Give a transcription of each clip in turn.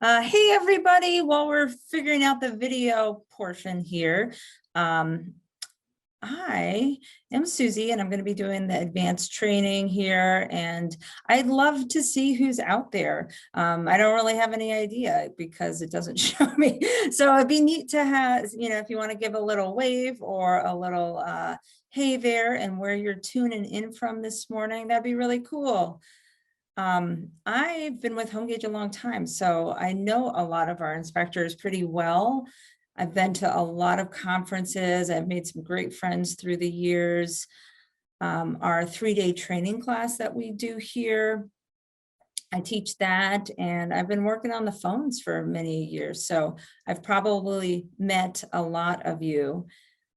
Hey everybody, while we're figuring out the video portion here, I am Susie and I'm going to be doing the advanced training here, and I'd love to see who's out there. I don't really have any idea because it doesn't show me. So it'd be neat to have, if you want to give a little wave or a little hey there and where you're tuning in from this morning, that'd be really cool. I've been with HomeGage a long time, so I know a lot of our inspectors pretty well. I've been to a lot of conferences. I've made some great friends through the years. Our 3-day training class that we do here, I teach that, and I've been working on the phones for many years. So I've probably met a lot of you.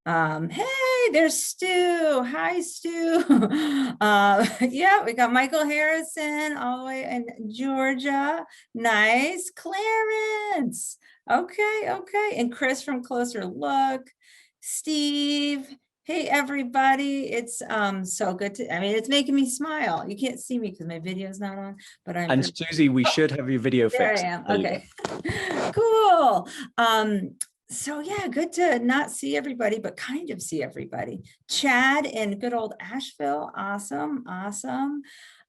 Hey, there's Stu. Hi, Stu. Yeah, we got Michael Harrison all the way in Georgia. Nice. Clarence. Okay. And Chris from Closer Look. Steve. Hey, everybody. It's so good to, it's making me smile. You can't see me because my video is not on, but I'm. And Susie, we should have your video There fixed. I am. Okay. Cool. So yeah, good to not see everybody, but kind of see everybody. Chad in good old Asheville. Awesome.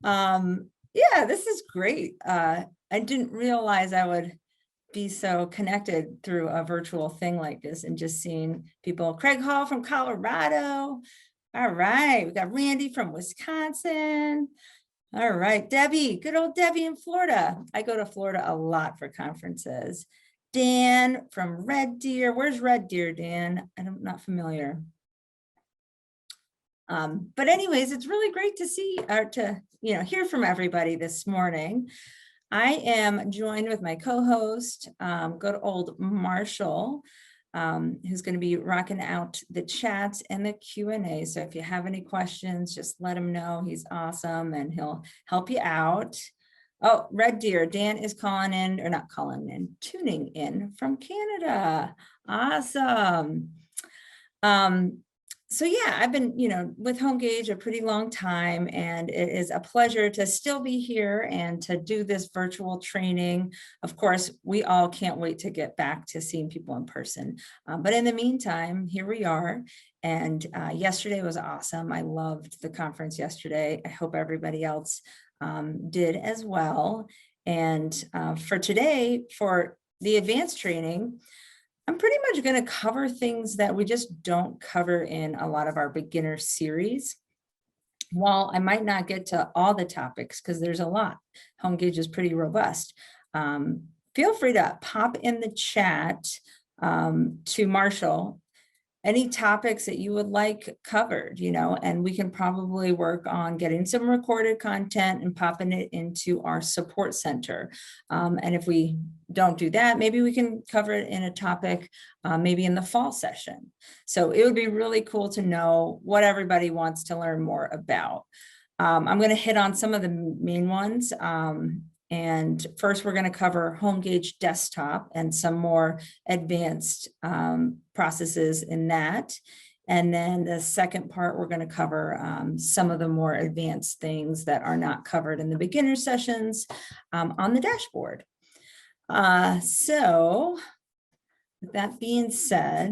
Yeah, this is great. I didn't realize I would be so connected through a virtual thing like this and just seeing people. Craig Hall from Colorado. All right. We got Randy from Wisconsin. All right, Debbie, good old Debbie in Florida. I go to Florida a lot for conferences. Dan from Red Deer. Where's Red Deer, Dan? I'm not familiar. But anyways, it's really great to see or to hear from everybody this morning. I am joined with my co-host, good old Marshall, who's going to be rocking out the chats and the Q&A. So if you have any questions, just let him know. He's awesome and he'll help you out. Oh, Red Deer, Dan is calling in, or not calling in, tuning in from Canada. Awesome. So yeah, I've been, with HomeGage a pretty long time, and it is a pleasure to still be here and to do this virtual training. Of course, we all can't wait to get back to seeing people in person. But in the meantime, here we are. And yesterday was awesome. I loved the conference yesterday. I hope everybody else did as well. And for today, for the advanced training, I'm pretty much going to cover things that we just don't cover in a lot of our beginner series. While I might not get to all the topics because there's a lot, HomeGage is pretty robust. Feel free to pop in the chat to Marshall any topics that you would like covered, and we can probably work on getting some recorded content and popping it into our support center. And if we don't do that, maybe we can cover it in a topic, maybe in the fall session. So it would be really cool to know what everybody wants to learn more about. I'm going to hit on some of the main ones. And first, we're going to cover HomeGage Desktop and some more advanced processes in that. And then the second part, we're going to cover some of the more advanced things that are not covered in the beginner sessions on the dashboard. So with that being said,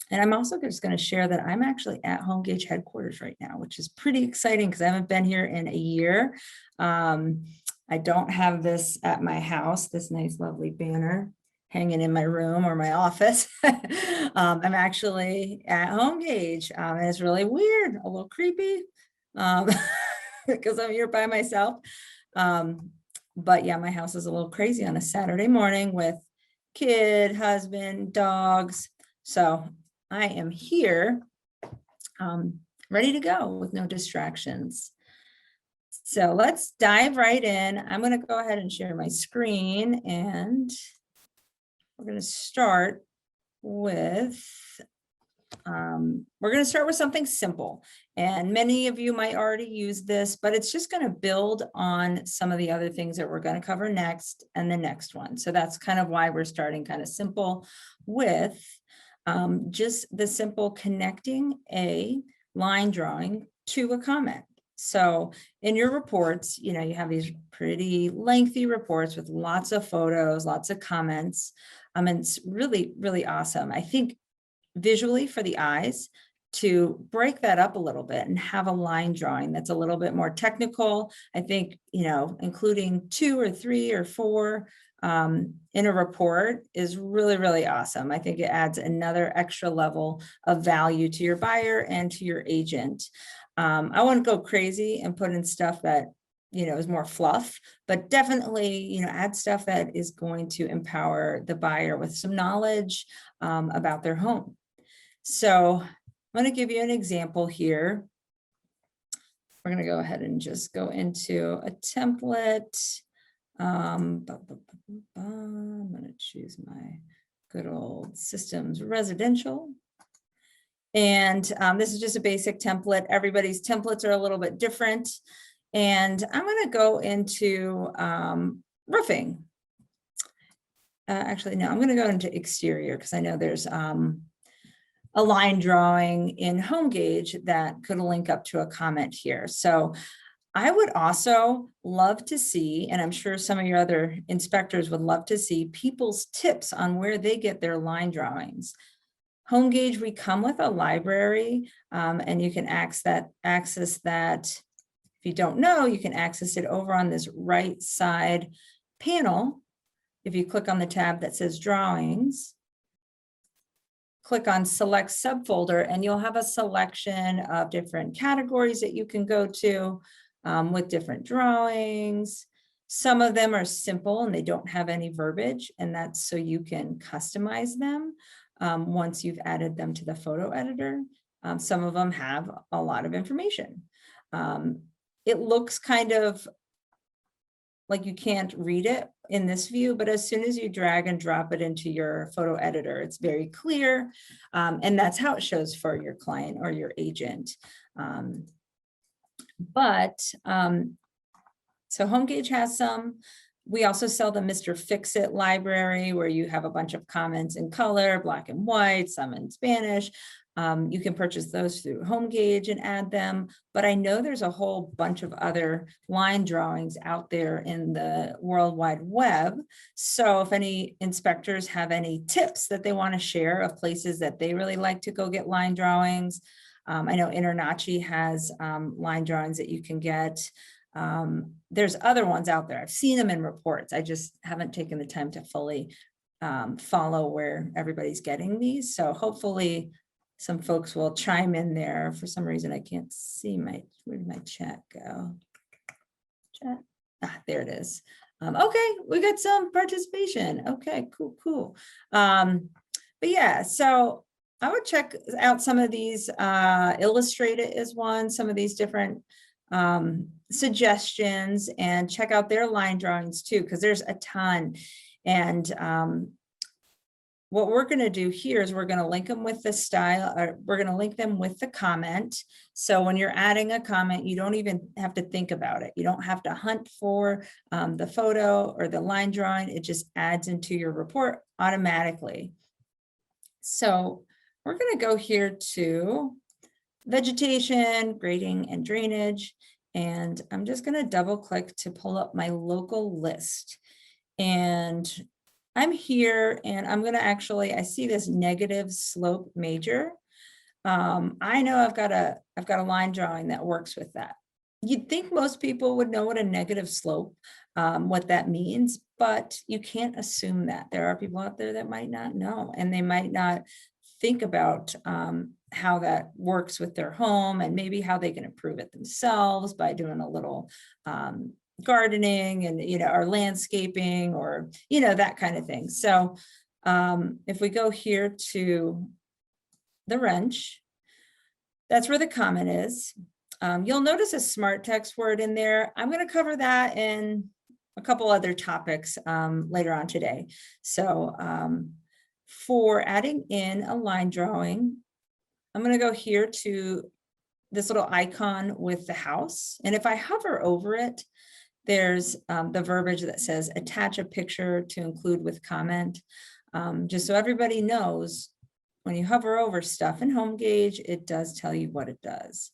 and I'm also just going to share that I'm actually at HomeGage headquarters right now, which is pretty exciting because I haven't been here in a year. I don't have this at my house, this nice, lovely banner hanging in my room or my office. I'm actually at HomeGage, and it's really weird, a little creepy, because I'm here by myself. But yeah, my house is a little crazy on a Saturday morning with kid, husband, dogs. So I am here, ready to go with no distractions. So let's dive right in. I'm going to go ahead and share my screen, and we're going to start with, something simple. And many of you might already use this, but it's just going to build on some of the other things that we're going to cover next and the next one. So that's kind of why we're starting kind of simple with just the simple connecting a line drawing to a comment. So in your reports, you know, you have these pretty lengthy reports with lots of photos, lots of comments. And it's really, really awesome. I think visually for the eyes, to break that up a little bit and have a line drawing that's a little bit more technical. I think, you know, including 2 or 3 or 4 in a report is really, really awesome. I think it adds another extra level of value to your buyer and to your agent. I wouldn't go crazy and put in stuff that, you know, is more fluff, but definitely, you know, add stuff that is going to empower the buyer with some knowledge about their home. So I'm going to give you an example here. We're going to go ahead and just go into a template. I'm going to choose my good old Systems Residential. And this is just a basic template. Everybody's templates are a little bit different. And I'm going to go into roofing. Actually, no, I'm going to go into exterior because I know there's a line drawing in HomeGauge that could link up to a comment here. So I would also love to see, and I'm sure some of your other inspectors would love to see, people's tips on where they get their line drawings. HomeGauge, we come with a library, and you can access that. If you don't know, you can access it over on this right side panel. If you click on the tab that says drawings, click on select subfolder, and you'll have a selection of different categories that you can go to with different drawings. Some of them are simple and they don't have any verbiage, and that's so you can customize them once you've added them to the photo editor. Some of them have a lot of information. It looks kind of like you can't read it in this view, but as soon as you drag and drop it into your photo editor, it's very clear. And that's how it shows for your client or your agent. So HomeGauge has some. We also sell the Mr. Fix-It library, where you have a bunch of comments in color, black and white, some in Spanish. You can purchase those through HomeGauge and add them, but I know there's a whole bunch of other line drawings out there in the World Wide Web. So if any inspectors have any tips that they want to share of places that they really like to go get line drawings, I know InterNACHI has line drawings that you can get. There's other ones out there. I've seen them in reports. I just haven't taken the time to fully follow where everybody's getting these. So hopefully some folks will chime in there. For some reason, I can't see where did my chat go? Chat, there it is. Okay, we got some participation. Okay, cool. But yeah, so I would check out some of these. Illustrated is one, some of these different suggestions, and check out their line drawings too, because there's a ton. And what we're going to do here is we're going to link them with the style, or we're going to link them with the comment. So when you're adding a comment, you don't even have to think about it. You don't have to hunt for the photo or the line drawing. It just adds into your report automatically. So we're going to go here to vegetation, grading, and drainage. And I'm just going to double click to pull up my local list. And I'm here, and I'm going to I see this negative slope major. I know I've got a line drawing that works with that. You'd think most people would know what a negative slope, what that means, but you can't assume that. There are people out there that might not know, and they might not think about how that works with their home, and maybe how they can improve it themselves by doing a little gardening and, or landscaping, or, that kind of thing. So if we go here to the wrench, that's where the comment is. You'll notice a smart text word in there. I'm going to cover that in a couple other topics later on today. So for adding in a line drawing, I'm going to go here to this little icon with the house. And if I hover over it, there's the verbiage that says attach a picture to include with comment. Just so everybody knows, when you hover over stuff in HomeGauge, it does tell you what it does.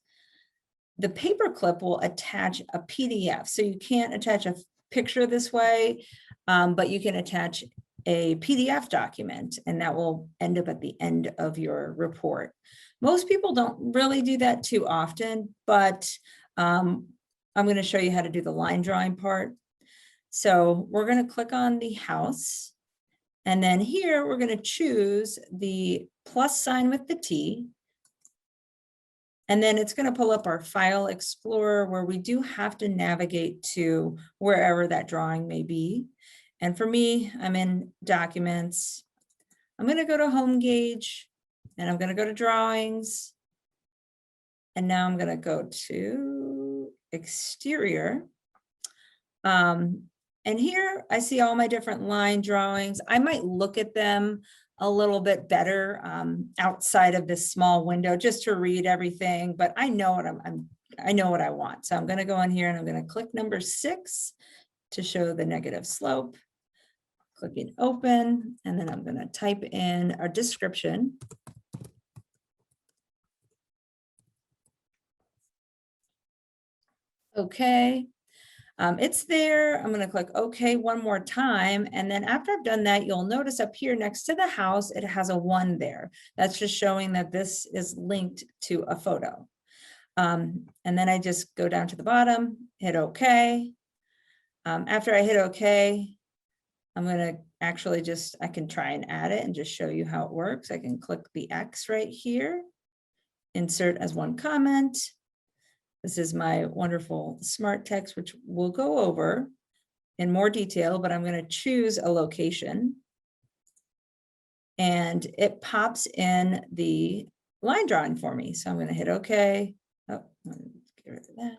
the paperclip will attach a PDF. So you can't attach a picture this way, but you can attach a PDF document, and that will end up at the end of your report. Most people don't really do that too often, but I'm going to show you how to do the line drawing part. So we're going to click on the house, and then here we're going to choose the plus sign with the T. And then it's going to pull up our file explorer, where we do have to navigate to wherever that drawing may be. And for me, I'm in documents. I'm going to go to home gauge, and I'm going to go to drawings. And now I'm going to go to exterior. And here I see all my different line drawings. I might look at them a little bit better outside of this small window just to read everything, but I know what I know what I want. So I'm going to go in here and I'm going to click number 6 to show the negative slope. Clicking open, and then I'm going to type in our description. Okay. It's there. I'm going to click OK one more time. And then after I've done that, you'll notice up here next to the house, it has a 1 there. That's just showing that this is linked to a photo. And then I just go down to the bottom, hit OK. After I hit OK, I'm going to actually I can try and add it and just show you how it works. I can click the X right here, insert as one comment. This is my wonderful smart text, which we'll go over in more detail, but I'm going to choose a location. And it pops in the line drawing for me. So I'm going to hit OK. Oh, get rid of that.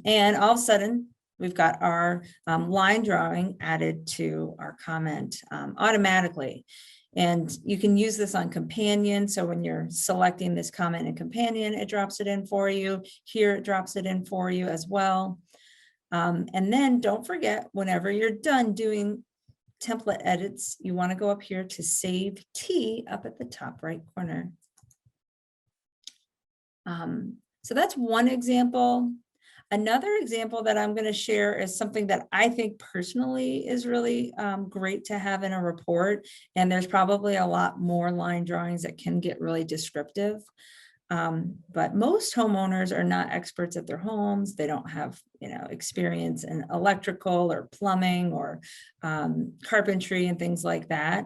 And all of a sudden, we've got our line drawing added to our comment automatically. And you can use this on Companion. So when you're selecting this comment in Companion, it drops it in for you. Here, it drops it in for you as well. And then don't forget, whenever you're done doing template edits, you want to go up here to Save T up at the top right corner. So that's one example. Another example that I'm going to share is something that I think personally is really great to have in a report. And there's probably a lot more line drawings that can get really descriptive. But most homeowners are not experts at their homes. They don't have, experience in electrical or plumbing or carpentry and things like that.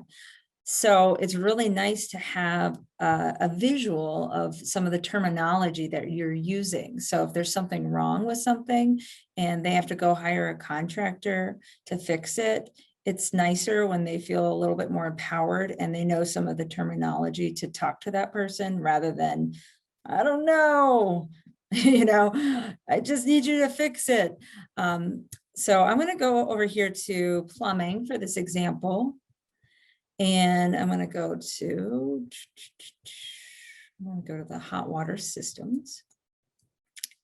So it's really nice to have a visual of some of the terminology that you're using. So if there's something wrong with something and they have to go hire a contractor to fix it, it's nicer when they feel a little bit more empowered and they know some of the terminology to talk to that person rather than, I don't know, I just need you to fix it. So I'm going to go over here to plumbing for this example. And I'm going to go to the hot water systems.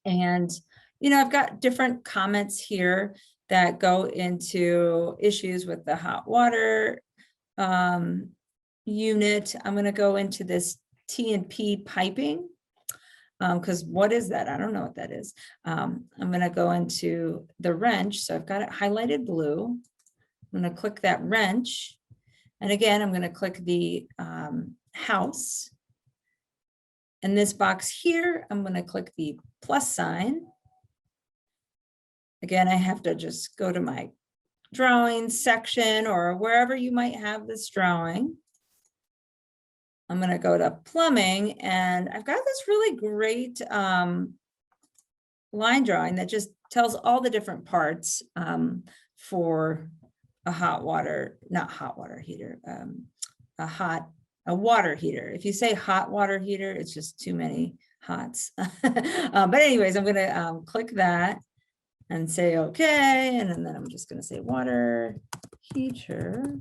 And, I've got different comments here that go into issues with the hot water unit. I'm going to go into this T&P piping because what is that? I don't know what that is. I'm going to go into the wrench. So I've got it highlighted blue. I'm going to click that wrench. And again, I'm going to click the house. In this box here, I'm going to click the plus sign. Again, I have to just go to my drawing section or wherever you might have this drawing. I'm going to go to plumbing, and I've got this really great line drawing that just tells all the different parts for a water heater. A water heater. If you say hot water heater, it's just too many hots. But anyways, I'm going to click that and say okay, and then I'm just going to say water heater.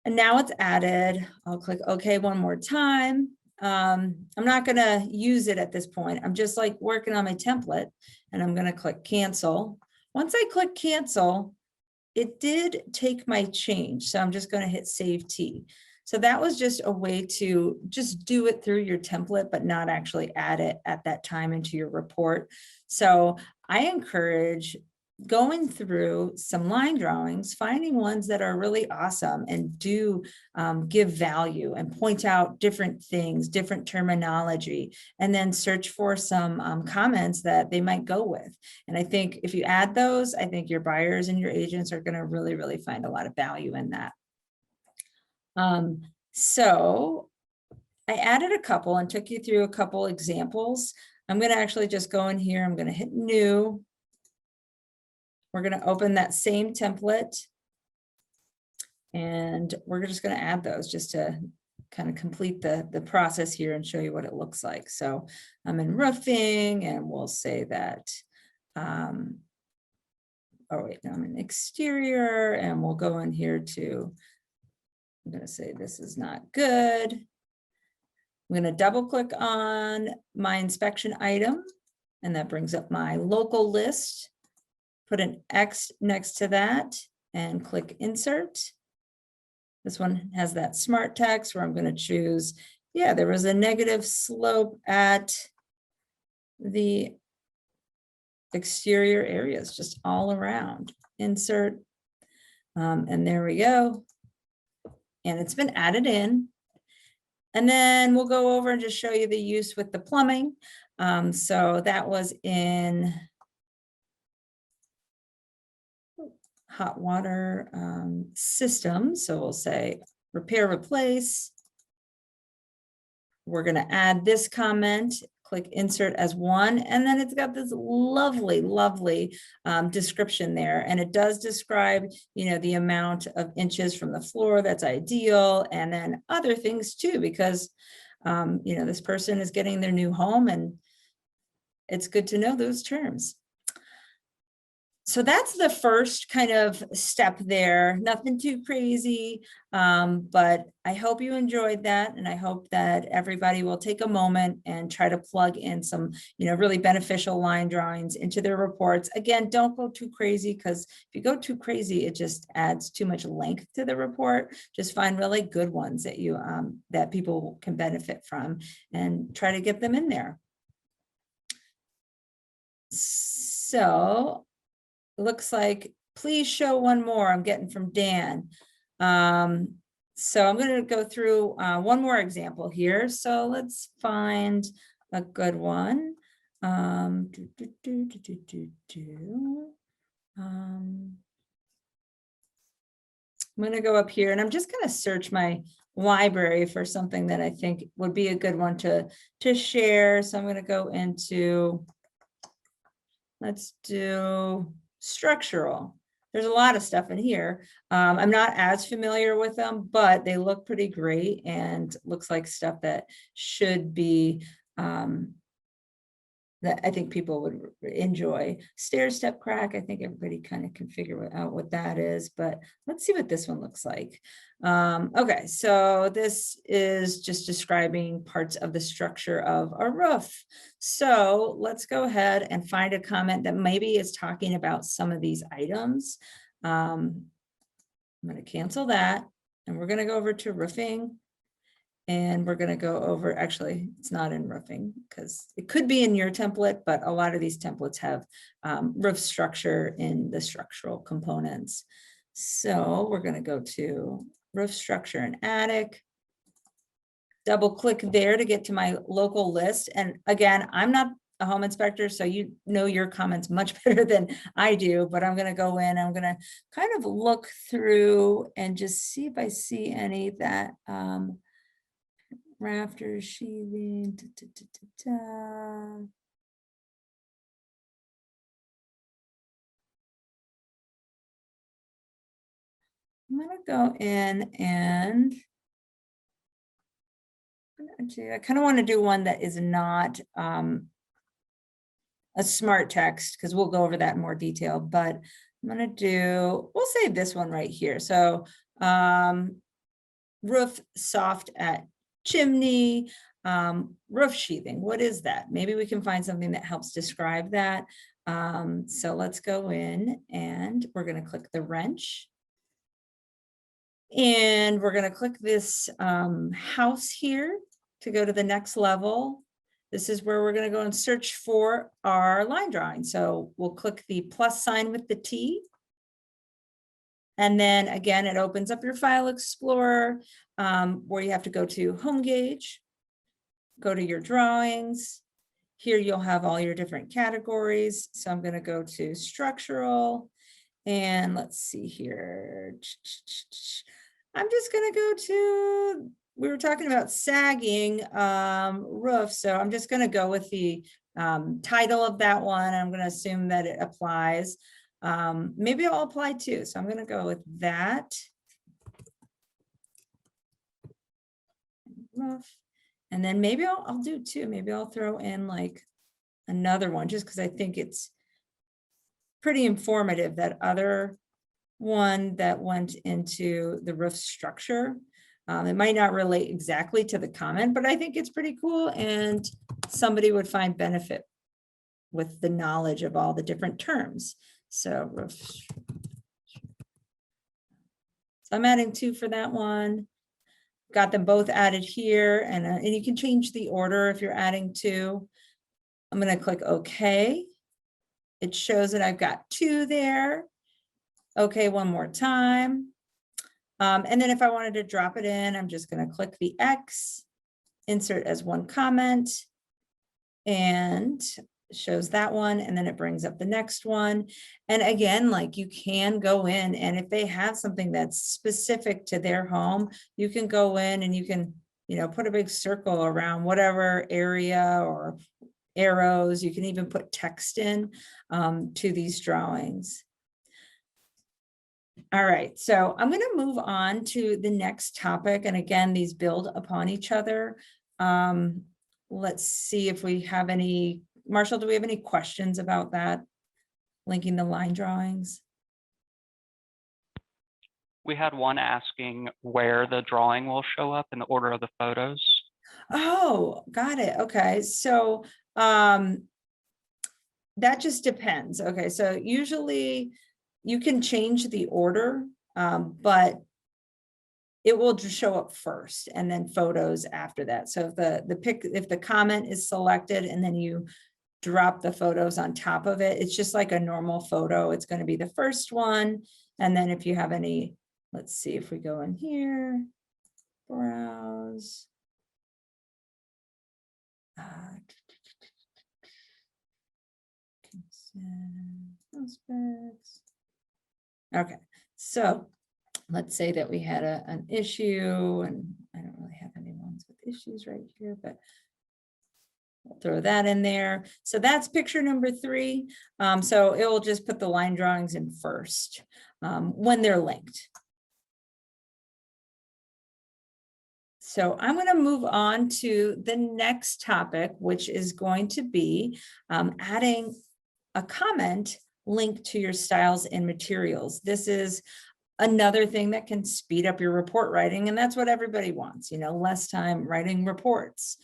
And now it's added. I'll click OK one more time. I'm not going to use it at this point. I'm just like working on my template, and I'm going to click cancel. Once I click cancel, it did take my change. So I'm just going to hit Save T. So that was just a way to just do it through your template, but not actually add it at that time into your report. So I encourage going through some line drawings, finding ones that are really awesome and do give value and point out different things, different terminology, and then search for some comments that they might go with. And I think if you add those, I think your buyers and your agents are going to really, really find a lot of value in that. So I added a couple and took you through a couple examples. I'm going to actually just go in here. I'm going to hit new. We're going to open that same template. And we're just going to add those just to kind of complete the process here and show you what it looks like. So I'm in roofing and we'll say that, oh wait, no, I'm in exterior and we'll go in here to, I'm going to say this is not good. I'm going to double click on my inspection item and that brings up my local list. Put an X next to that and click insert. This one has that smart text where I'm going to choose, yeah, there was a negative slope at the exterior areas, just all around. Insert, and there we go. And it's been added in. And then we'll go over and just show you the use with the plumbing. So that was in hot water system. So we'll say repair, replace. We're going to add this comment, click insert as one, and then it's got this lovely, lovely description there. And it does describe, you know, the amount of inches from the floor that's ideal, and then other things too, because, you know, this person is getting their new home and it's good to know those terms. So that's the first kind of step there, nothing too crazy, but I hope you enjoyed that. And I hope that everybody will take a moment and try to plug in some, you know, really beneficial line drawings into their reports. Again, don't go too crazy, because if you go too crazy, it just adds too much length to the report. Just find really good ones that you, that people can benefit from and try to get them in there. So looks like, please show one more. I'm getting from Dan. So I'm going to go through one more example here. So let's find a good one. I'm going to go up here and I'm just going to search my library for something that I think would be a good one to share. So I'm going to go into, let's do structural. There's a lot of stuff in here. I'm not as familiar with them, but they look pretty great and looks like stuff that should be, that I think people would enjoy. Stair step crack, I think everybody kind of can figure out what that is, but let's see what this one looks like. Okay, so this is just describing parts of the structure of a roof. So let's go ahead and find a comment that maybe is talking about some of these items. I'm going to cancel that and we're going to go over to roofing. And we're going to go over, actually, it's not in roofing because it could be in your template, but a lot of these templates have roof structure in the structural components. So we're going to go to roof structure and attic. Double click there to get to my local list. And again, I'm not a home inspector, so you know your comments much better than I do, but I'm going to go in, I'm going to kind of look through and just see if I see any that, rafters, sheathing, I'm gonna go in and I kind of want to do one that is not a smart text, because we'll go over that in more detail, but I'm gonna do, we'll say this one right here. So roof soft at chimney, roof sheathing. What is that? Maybe we can find something that helps describe that. So let's go in and we're going to click the wrench. And we're going to click this house here to go to the next level. This is where we're going to go and search for our line drawing. So we'll click the plus sign with the T. And then again, it opens up your file explorer where you have to go to home gauge, go to your drawings. Here you'll have all your different categories. So I'm going to go to structural and let's see here. I'm just going to go to, we were talking about sagging roof. So I'm just going to go with the title of that one. I'm going to assume that it applies. Maybe I'll apply too. So I'm going to go with that. Roof. And then maybe I'll do two. Maybe I'll throw in like another one just because I think it's pretty informative, that other one that went into the roof structure. It might not relate exactly to the comment, but I think it's pretty cool and somebody would find benefit with the knowledge of all the different terms. So roof. So I'm adding two for that one. Got them both added here, and you can change the order if you're adding two. I'm going to click OK. It shows that I've got two there. Okay, one more time. And then if I wanted to drop it in, I'm just going to click the X, insert as one comment, and it shows that one. And then it brings up the next one. And again, like you can go in, and if they have something that's specific to their home, you can go in and you can, you know, put a big circle around whatever area or arrows. You can even put text in to these drawings. All right, so I'm going to move on to the next topic. And again, these build upon each other. Let's see if we have any. Marshall, do we have any questions about that? Linking the line drawings? We had one asking where the drawing will show up in the order of the photos. Oh, got it. Okay, so that just depends. Okay, so usually you can change the order, but it will just show up first and then photos after that. So if the comment is selected and then you drop the photos on top of it, it's just like a normal photo. It's going to be the first one. And then if you have any, let's see if we go in here, browse. Okay, so let's say that we had an issue, and I don't really have any ones with issues right here, but we'll throw that in there. So that's picture number 3. So it will just put the line drawings in first when they're linked. So I'm going to move on to the next topic, which is going to be adding a comment linked to your styles and materials. This is another thing that can speed up your report writing, and that's what everybody wants, you know, less time writing reports.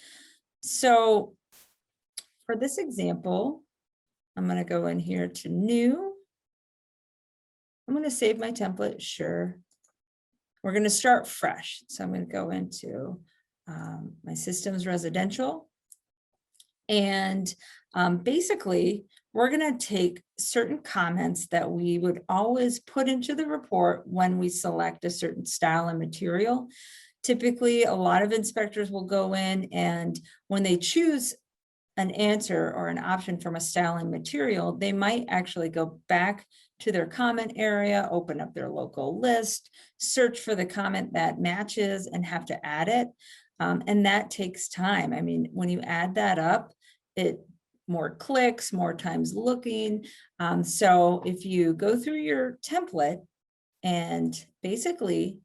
So for this example, I'm going to go in here to new. I'm going to save my template. Sure. We're going to start fresh. So I'm going to go into my systems residential. And basically, we're going to take certain comments that we would always put into the report when we select a certain style and material. Typically, a lot of inspectors will go in, and when they choose an answer or an option from a style and material, they might actually go back to their comment area, open up their local list, search for the comment that matches and have to add it. And that takes time. I mean, when you add that up, it more clicks, more times looking. So if you go through your template and basically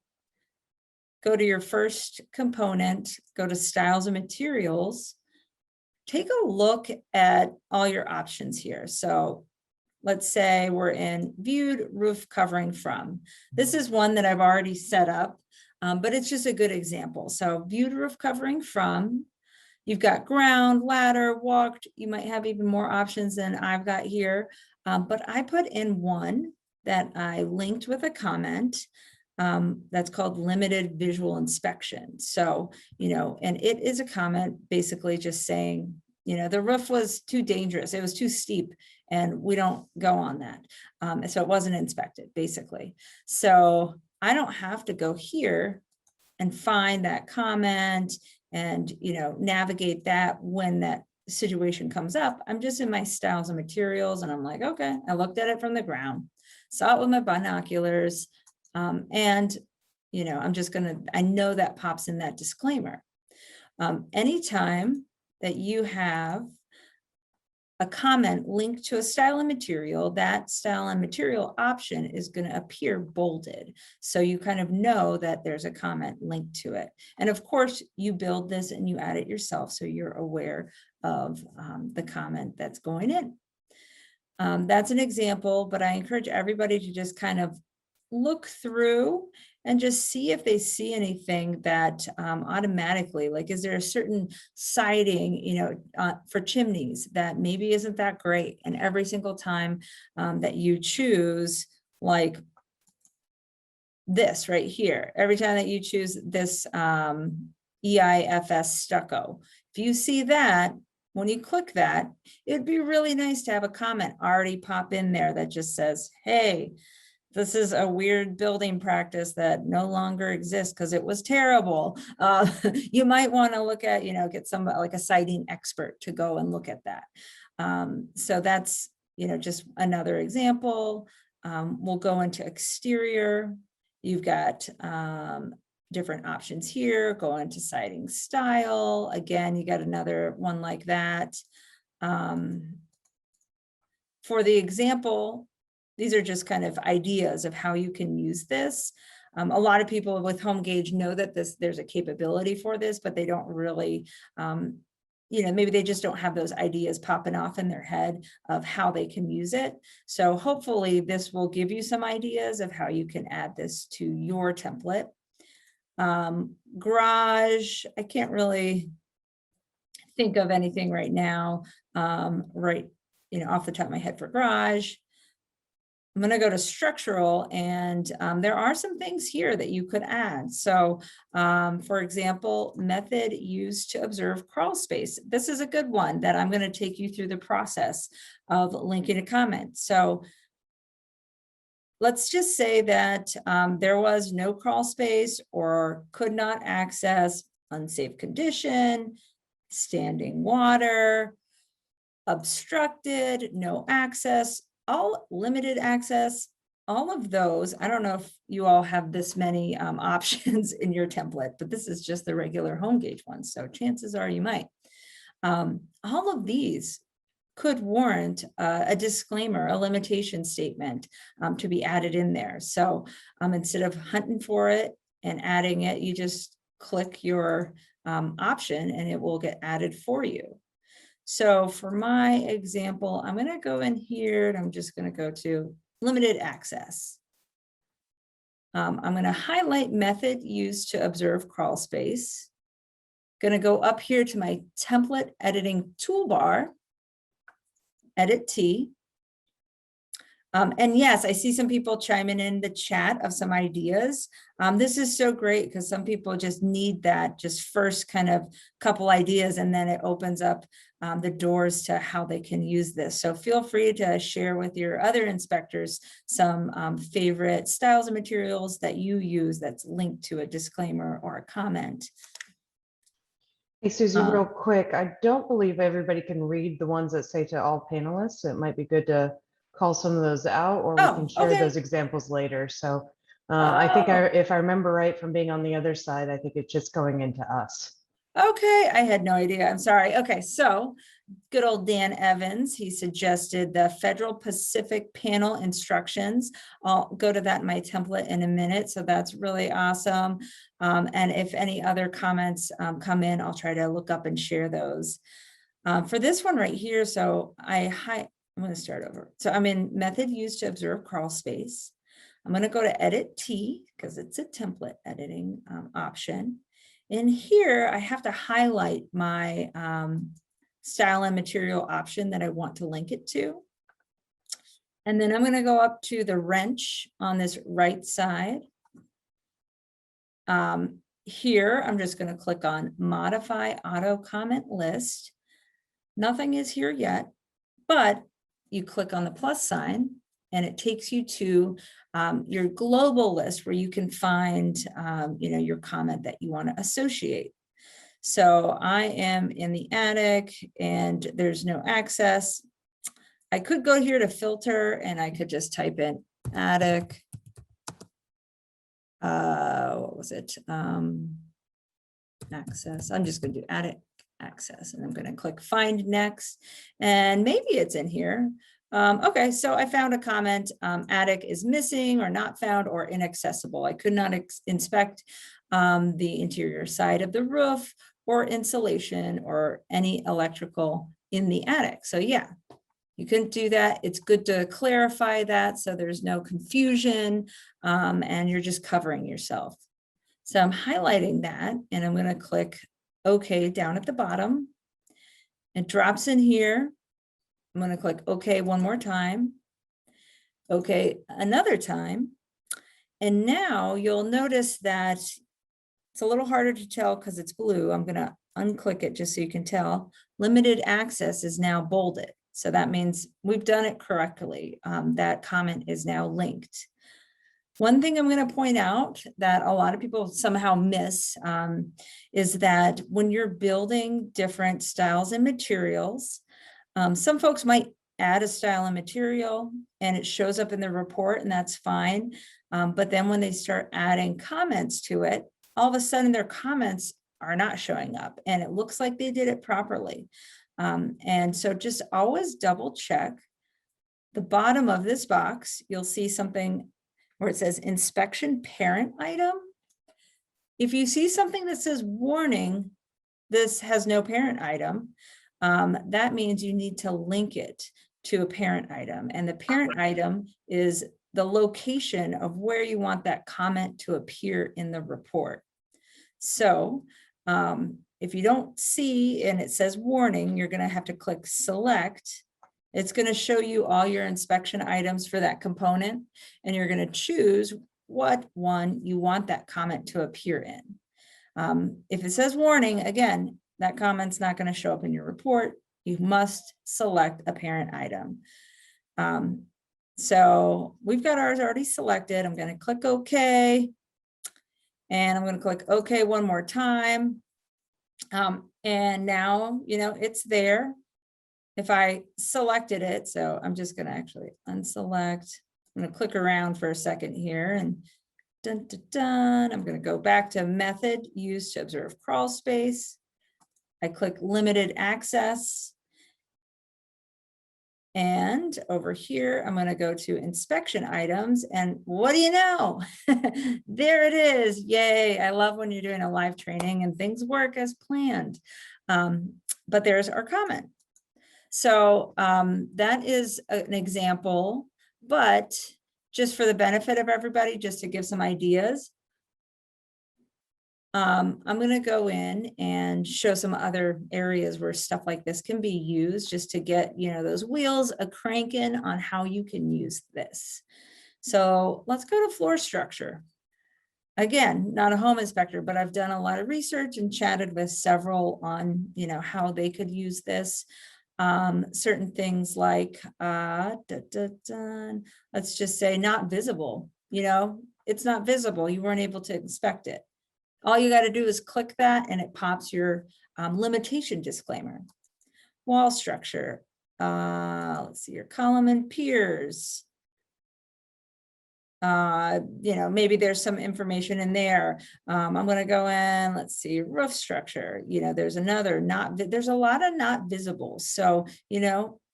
go to your first component, go to styles and materials, take a look at all your options here. So let's say we're in viewed roof covering from. This is one that I've already set up, but it's just a good example. So viewed roof covering from, you've got ground, ladder, walked. You might have even more options than I've got here, but I put in one that I linked with a comment. That's called limited visual inspection. So, and it is a comment basically just saying, the roof was too dangerous. It was too steep and we don't go on that. So it wasn't inspected basically. So I don't have to go here and find that comment and, navigate that when that situation comes up. I'm just in my styles and materials and I'm like, okay, I looked at it from the ground, saw it with my binoculars. And, I know that pops in that disclaimer. Anytime that you have a comment linked to a style and material, that style and material option is going to appear bolded. So you kind of know that there's a comment linked to it. And of course, you build this and you add it yourself, so you're aware of the comment that's going in. That's an example, but I encourage everybody to just kind of look through and just see if they see anything that automatically, like, is there a certain siding, for chimneys that maybe isn't that great? And every single time that you choose, like this right here, every time that you choose this EIFS stucco, if you see that, when you click that, it'd be really nice to have a comment already pop in there that just says, hey, this is a weird building practice that no longer exists because it was terrible. You might want to look at, get some like a siding expert to go and look at that. So that's, just another example. We'll go into exterior. You've got different options here. Go into siding style. Again, you got another one like that. For the example, these are just kind of ideas of how you can use this. A lot of people with HomeGauge know that there's a capability for this, but they don't really, maybe they just don't have those ideas popping off in their head of how they can use it. So hopefully this will give you some ideas of how you can add this to your template. Garage, I can't really think of anything right now, off the top of my head for garage. I'm going to go to structural, and there are some things here that you could add. So, for example, method used to observe crawl space. This is a good one that I'm going to take you through the process of linking a comment. So let's just say that there was no crawl space or could not access, unsafe condition, standing water, obstructed, no access, all limited access, all of those. I don't know if you all have this many options in your template, but this is just the regular HomeGauge one. So chances are you might. All of these could warrant a disclaimer, a limitation statement to be added in there. So instead of hunting for it and adding it, you just click your option and it will get added for you. So for my example, I'm going to go in here and I'm just going to go to limited access. I'm going to highlight method used to observe crawl space. Going to go up here to my template editing toolbar, edit T. And yes, I see some people chiming in the chat of some ideas. This is so great because some people just need that just first kind of couple ideas, and then it opens up the doors to how they can use this. So feel free to share with your other inspectors some favorite styles and materials that you use that's linked to a disclaimer or a comment. Hey, Susie, real quick, I don't believe everybody can read the ones that say to all panelists. So it might be good to call some of those out, or we can share those examples later. So I think if I remember right from being on the other side, I think it's just going into us. Okay, I had no idea. I'm sorry. Okay, so good old Dan Evans, he suggested the Federal Pacific panel instructions. I'll go to that in my template in a minute. So that's really awesome. And if any other comments come in, I'll try to look up and share those. For this one right here, so I'm going to start over. So I'm in method used to observe crawl space. I'm going to go to edit T because it's a template editing option. In here, I have to highlight my style and material option that I want to link it to. And then I'm going to go up to the wrench on this right side. Here, I'm just going to click on modify auto comment list. Nothing is here yet, but you click on the plus sign and it takes you to your global list where you can find, your comment that you want to associate. So I am in the attic and there's no access. I could go here to filter and I could just type in attic. What was it? Access. I'm just going to do attic access and I'm going to click find next. And maybe it's in here. Okay, so I found a comment, attic is missing or not found or inaccessible. I could not inspect the interior side of the roof or insulation or any electrical in the attic. So yeah, you can do that. It's good to clarify that so there's no confusion and you're just covering yourself. So I'm highlighting that and I'm going to click OK down at the bottom. It drops in here. I'm going to click OK one more time. OK another time. And now you'll notice that it's a little harder to tell because it's blue. I'm going to unclick it just so you can tell. Limited access is now bolded. So that means we've done it correctly. That comment is now linked. One thing I'm going to point out that a lot of people somehow miss is that when you're building different styles and materials, some folks might add a style and material and it shows up in the report and that's fine. But then when they start adding comments to it, all of a sudden their comments are not showing up and it looks like they did it properly. And so just always double check the bottom of this box. You'll see something where it says inspection parent item. If you see something that says warning, this has no parent item, that means you need to link it to a parent item. And the parent item is the location of where you want that comment to appear in the report. So if you don't see and it says warning, you're going to have to click select. It's going to show you all your inspection items for that component, and you're going to choose what one you want that comment to appear in. If it says warning, again, that comment's not going to show up in your report. You must select a parent item. So we've got ours already selected. I'm going to click OK. And I'm going to click OK one more time. And now, it's there. If I selected it, so I'm just going to actually unselect. I'm going to click around for a second here and dun, dun, dun. I'm going to go back to method used to observe crawl space. I click limited access. And over here, I'm going to go to inspection items. And what do you know? There it is. Yay. I love when you're doing a live training and things work as planned. But there's our comment. So that is an example, but just for the benefit of everybody, just to give some ideas, I'm going to go in and show some other areas where stuff like this can be used just to get, those wheels a cranking on how you can use this. So let's go to floor structure. Again, not a home inspector, but I've done a lot of research and chatted with several on, how they could use this. Certain things like, let's just say not visible, it's not visible. You weren't able to inspect it. All you got to do is click that and it pops your limitation disclaimer. Wall structure. Let's see, your column and piers. Maybe there's some information in there. I'm going to go in, let's see, roof structure. There's another there's a lot of not visibles. So,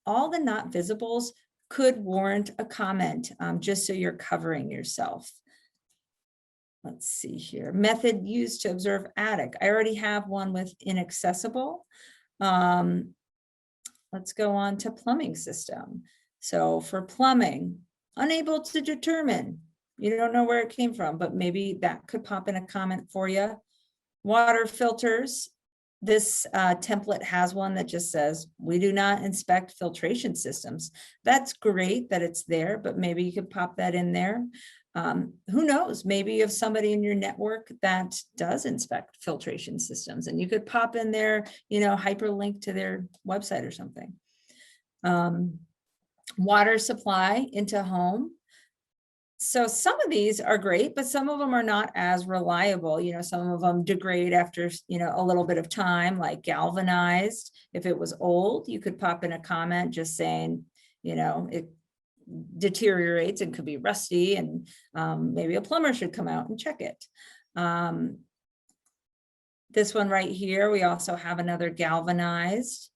all the not visibles could warrant a comment just so you're covering yourself. Let's see here. Method used to observe attic. I already have one with inaccessible. Let's go on to plumbing system. So for plumbing, unable to determine, you don't know where it came from, but maybe that could pop in a comment for you. Water filters. This template has one that just says, we do not inspect filtration systems. That's great that it's there, but maybe you could pop that in there. who knows, maybe you have somebody in your network that does inspect filtration systems, and you could pop in there, hyperlink to their website or something. Water supply into home. So some of these are great, but some of them are not as reliable. Some of them degrade after, a little bit of time, like galvanized. If it was old, you could pop in a comment just saying, it deteriorates and could be rusty, and maybe a plumber should come out and check it. This one right here, we also have another galvanized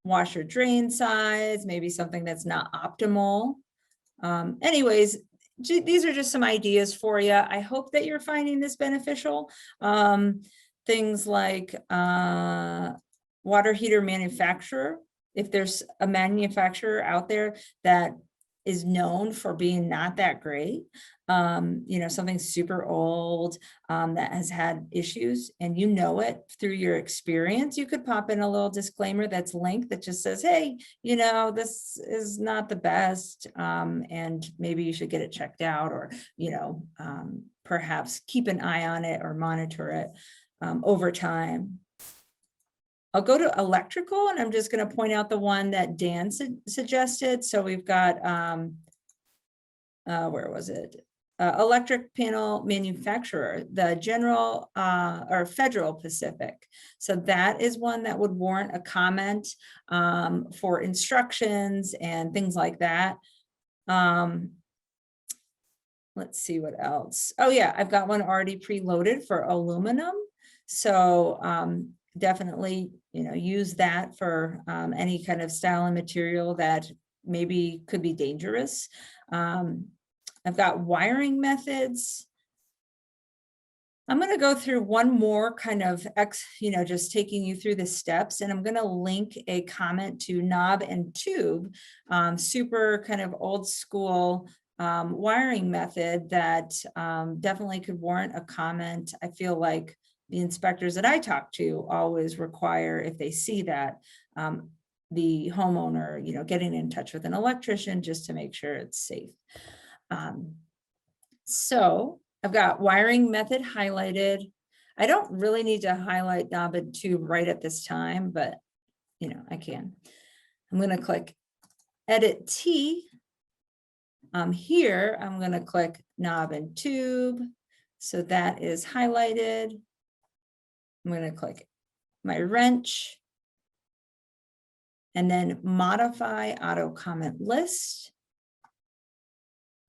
washer drain size, maybe something that's not optimal. Anyways, these are just some ideas for you. I hope that you're finding this beneficial. Things like water heater manufacturer. If there's a manufacturer out there that is known for being not that great, something super old that has had issues, and it through your experience, you could pop in a little disclaimer that's linked that just says, hey, this is not the best, and maybe you should get it checked out, or perhaps keep an eye on it or monitor it over time. I'll go to electrical, and I'm just going to point out the one that Dan suggested. So we've got, where was it? Electric panel manufacturer, the General or Federal Pacific. So that is one that would warrant a comment for instructions and things like that. Let's see what else. Oh yeah, I've got one already preloaded for aluminum. So definitely, use that for any kind of style and material that maybe could be dangerous. I've got wiring methods. I'm going to go through one more kind of just taking you through the steps, and I'm going to link a comment to knob and tube, super kind of old school wiring method that definitely could warrant a comment. I feel like the inspectors that I talk to always require, if they see that, the homeowner, getting in touch with an electrician just to make sure it's safe. So I've got wiring method highlighted. I don't really need to highlight knob and tube right at this time, but I can. I'm going to click Edit T. Here, I'm going to click knob and tube. So that is highlighted. I'm going to click my wrench and then modify auto comment list.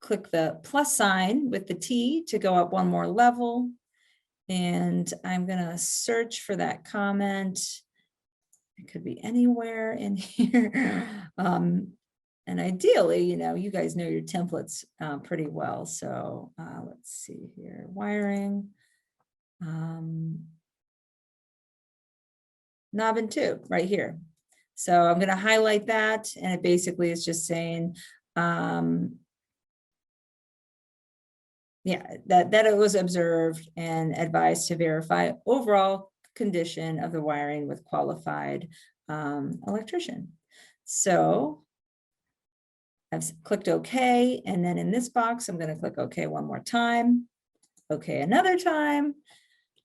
Click the plus sign with the T to go up one more level. And I'm going to search for that comment. It could be anywhere in here. And ideally, you guys know your templates pretty well. So let's see here, wiring. Knob and tube right here. So I'm going to highlight that, and it basically is just saying, yeah, that it was observed and advised to verify overall condition of the wiring with qualified electrician. So I've clicked OK, and then in this box, I'm going to click OK one more time. OK another time.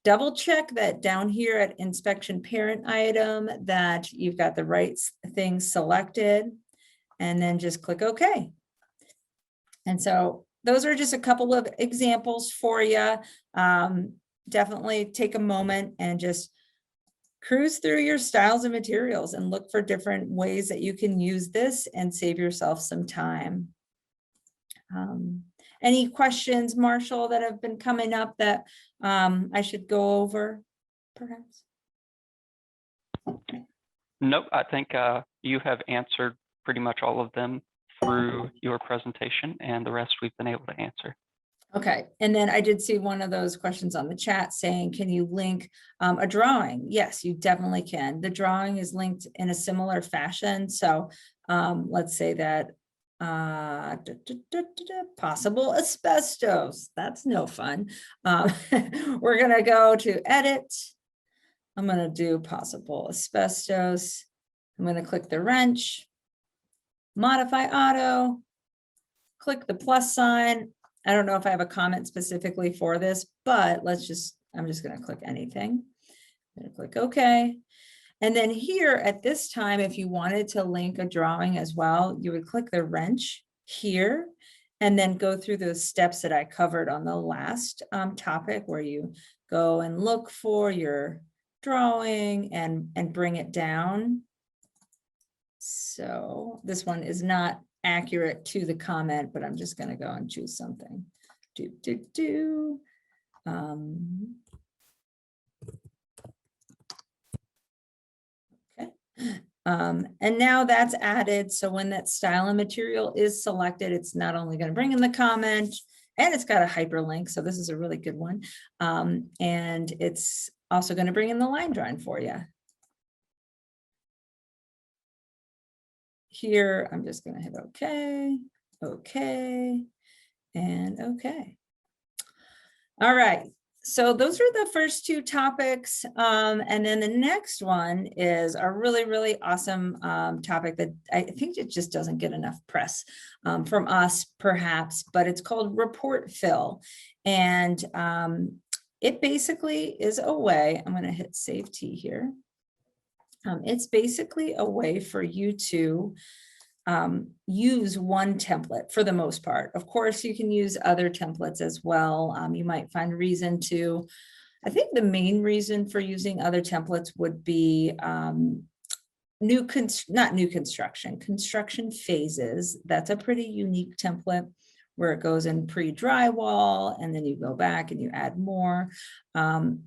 Double check that down here at inspection parent item that you've got the right thing selected, and then just click OK. And so those are just a couple of examples for you. Definitely take a moment and just cruise through your styles and materials and look for different ways that you can use this and save yourself some time. Any questions, Marshall, that have been coming up that I should go over, perhaps? Nope, I think you have answered pretty much all of them through your presentation, and the rest we've been able to answer. Okay, and then I did see one of those questions on the chat saying, can you link a drawing? Yes, you definitely can. The drawing is linked in a similar fashion. So let's say that possible asbestos. That's no fun. We're going to go to edit. I'm going to do possible asbestos. I'm going to click the wrench, modify auto, click the plus sign. I don't know if I have a comment specifically for this, but I'm just gonna click anything. I'm gonna click OK. And then here at this time, if you wanted to link a drawing as well, you would click the wrench here and then go through those steps that I covered on the last topic, where you go and look for your drawing and bring it down. So this one is not accurate to the comment, but I'm just going to go and choose something. Okay. And now that's added. So when that style and material is selected, it's not only going to bring in the comment, and it's got a hyperlink. So this is a really good one. And it's also going to bring in the line drawing for you. Here, I'm just going to hit OK, OK, and OK. All right. So those are the first two topics. And then the next one is a really, really awesome topic that I think it just doesn't get enough press from us, perhaps, but it's called report fill. And it basically is a way, I'm going to hit Save T here. It's basically a way for you to use one template for the most part. Of course, you can use other templates as well. You might find reason to, I think the main reason for using other templates would be construction phases. That's a pretty unique template where it goes in pre-drywall and then you go back and you add more.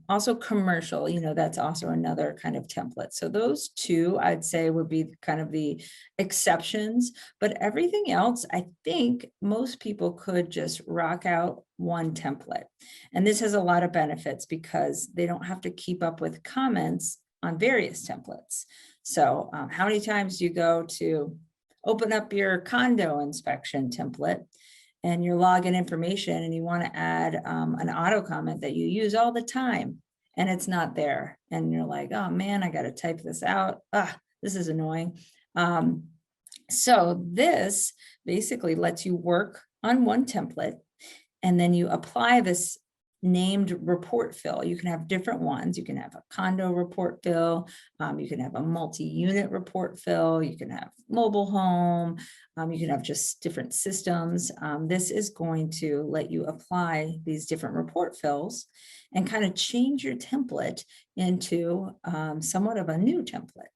Also commercial, that's also another kind of template. So those two I'd say would be kind of the exceptions, but everything else, I think most people could just rock out one template. And this has a lot of benefits because they don't have to keep up with comments on various templates. So how many times do you go to open up your condo inspection template and your login information and you want to add an auto comment that you use all the time and it's not there. And you're like, oh man, I got to type this out. This is annoying. So this basically lets you work on one template and then you apply this named report fill. You can have different ones. You can have a condo report fill. You can have a multi-unit report fill. You can have mobile home. You can have just different systems. This is going to let you apply these different report fills and kind of change your template into somewhat of a new template.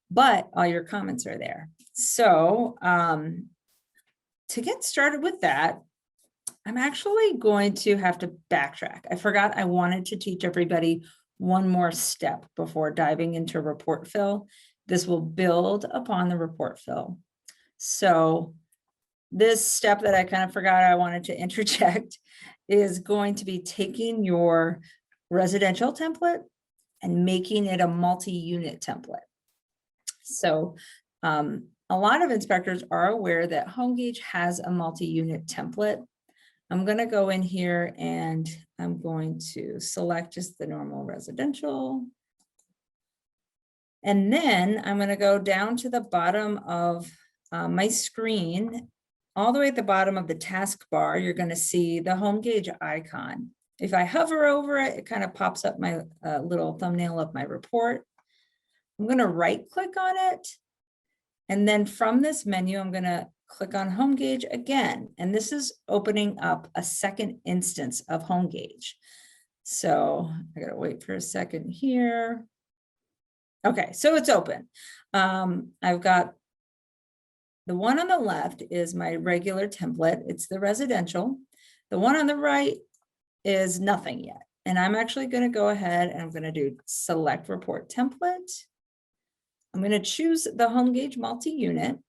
But all your comments are there. So to get started with that, I'm actually going to have to backtrack. I forgot I wanted to teach everybody one more step before diving into report fill. This will build upon the report fill. So this step that I kind of forgot I wanted to interject is going to be taking your residential template and making it a multi-unit template. So a lot of inspectors are aware that HomeGauge has a multi-unit template. I'm going to go in here and I'm going to select just the normal residential. And then I'm going to go down to the bottom of my screen, all the way at the bottom of the taskbar, you're going to see the HomeGauge icon. If I hover over it, it kind of pops up my little thumbnail of my report. I'm going to right click on it. And then from this menu, I'm going to click on HomeGauge again, and this is opening up a second instance of HomeGauge. So I gotta wait for a second here. Okay, so it's open. I've got the one on the left is my regular template. It's the residential. The one on the right is nothing yet. And I'm actually gonna go ahead and I'm gonna do select report template. I'm gonna choose the HomeGauge multi-unit.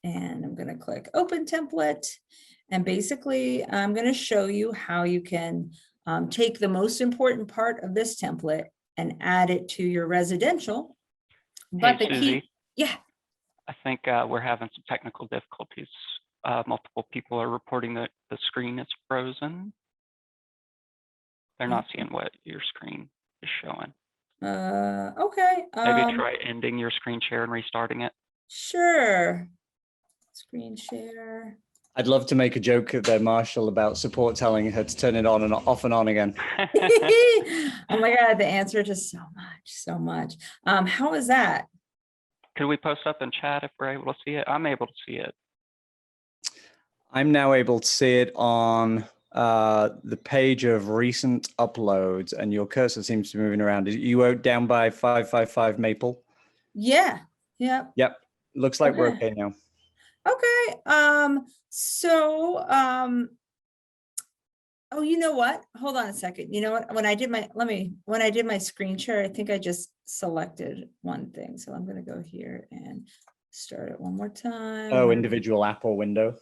And I'm going to click open template. And basically, I'm going to show you how you can take the most important part of this template and add it to your residential. But Hey, the Susie, key, yeah. I think we're having some technical difficulties. Multiple people are reporting that the screen is frozen. They're not seeing what your screen is showing. Okay. Maybe try ending your screen share and restarting it. Sure. Screen share. I'd love to make a joke there, Marshall, about support telling her to turn it on and off and on again. Oh my God, the answer to so much, so much. How is that? Could we post up in chat if we're able to see it? I'm able to see it. I'm now able to see it on the page of recent uploads, and your cursor seems to be moving around. You out down by 555 Maple? Yeah, yeah. Yep. Looks like we're Okay. okay now. Okay, oh, you know what? Hold on a second. You know what? When I did my screen share, I think I just selected one thing. So I'm gonna go here and start it one more time. Oh, individual app or window.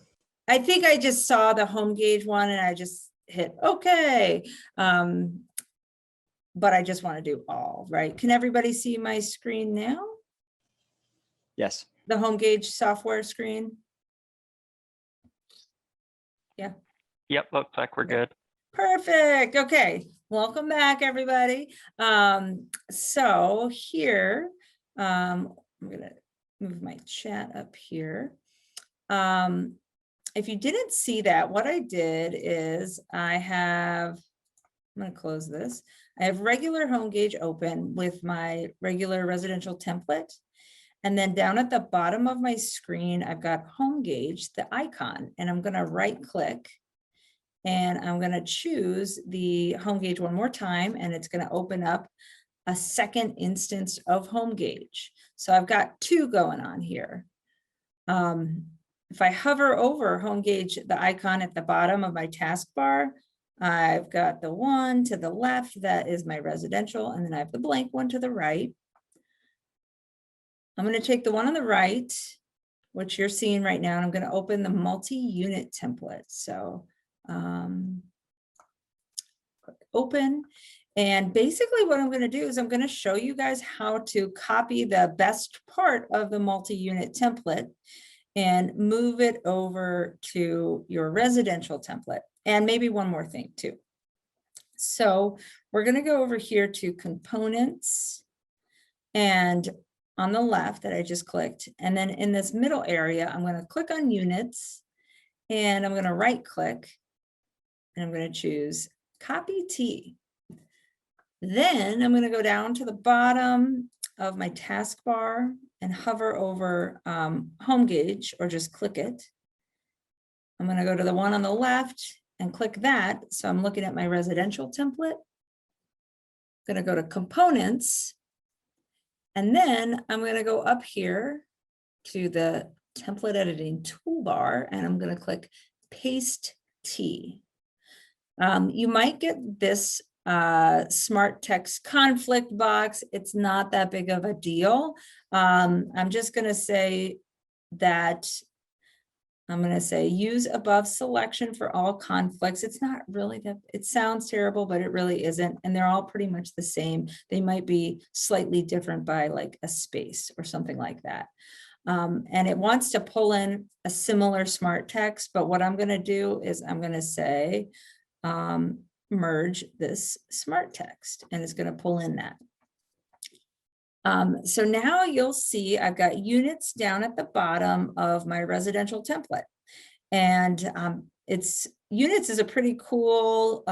I think I just saw the home gauge one and I just hit okay. But I just want to do all, right? Can everybody see my screen now? Yes. The home gauge software screen? Yep, looks like we're good. Perfect. Okay. Welcome back, everybody. So here, I'm gonna move my chat up here. If you didn't see that, what I did is I'm gonna close this. I have regular home gauge open with my regular residential template. And then down at the bottom of my screen, I've got home gauge, the icon, and I'm gonna right click and I'm gonna choose the home gauge one more time, and it's gonna open up a second instance of home gauge. So I've got two going on here. If I hover over home gauge, the icon at the bottom of my taskbar, I've got the one to the left, that is my residential, and then I have the blank one to the right. I'm gonna take the one on the right, which you're seeing right now, and I'm gonna open the multi-unit template. So click open. And basically what I'm going to do is I'm going to show you guys how to copy the best part of the multi-unit template and move it over to your residential template. And maybe one more thing too. So we're going to go over here to components, and on the left that I just clicked, and then in this middle area, I'm going to click on units, and I'm going to right click, and I'm going to choose copy T. Then I'm going to go down to the bottom of my taskbar and hover over home gauge, or just click it. I'm going to go to the one on the left and click that. So I'm looking at my residential template. I'm going to go to components, and then I'm going to go up here to the template editing toolbar, and I'm going to click paste T. You might get this smart text conflict box. It's not that big of a deal. I'm just going to say that I'm going to say use above selection for all conflicts. It's not really that, it sounds terrible, but it really isn't. And they're all pretty much the same. They might be slightly different by like a space or something like that. And it wants to pull in a similar smart text, but what I'm going to do is I'm going to say, merge this smart text, and it's going to pull in that. So now you'll see I've got units down at the bottom of my residential template, and units is a pretty cool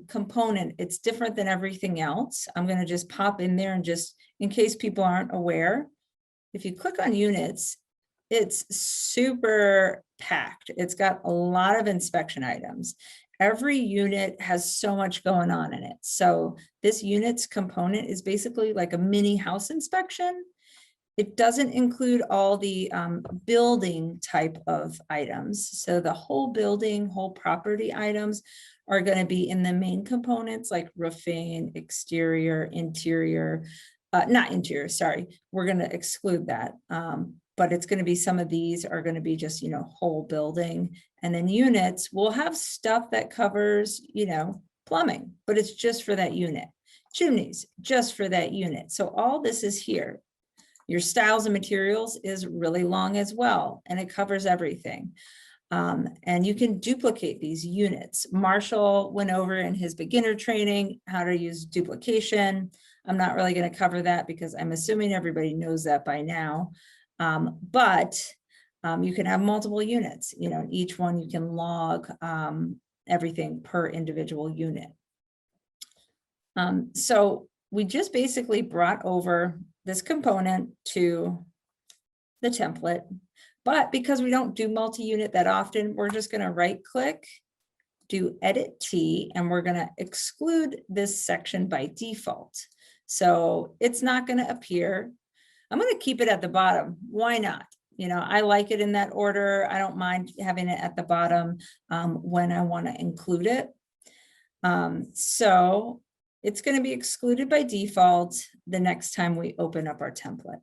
component. It's different than everything else. I'm going to just pop in there, and just in case people aren't aware, if you click on units, it's super packed. It's got a lot of inspection items. Every unit has so much going on in it. So this units component is basically like a mini house inspection. It doesn't include all the building type of items. So the whole building, whole property items are going to be in the main components, like roofing, exterior, interior, not interior, sorry. We're going to exclude that. But it's going to be, some of these are going to be just, whole building. And then units will have stuff that covers, plumbing, but it's just for that unit. Chimneys, just for that unit. So all this is here. Your styles and materials is really long as well, and it covers everything. And you can duplicate these units. Marshall went over in his beginner training how to use duplication. I'm not really going to cover that because I'm assuming everybody knows that by now. But You can have multiple units, you know, each one you can log everything per individual unit. So we just basically brought over this component to the template, but because we don't do multi-unit that often, we're just going to right click, do edit T, and we're going to exclude this section by default. So it's not going to appear. I'm going to keep it at the bottom. Why not? You know, I like it in that order. I don't mind having it at the bottom when I want to include it. So it's going to be excluded by default the next time we open up our template.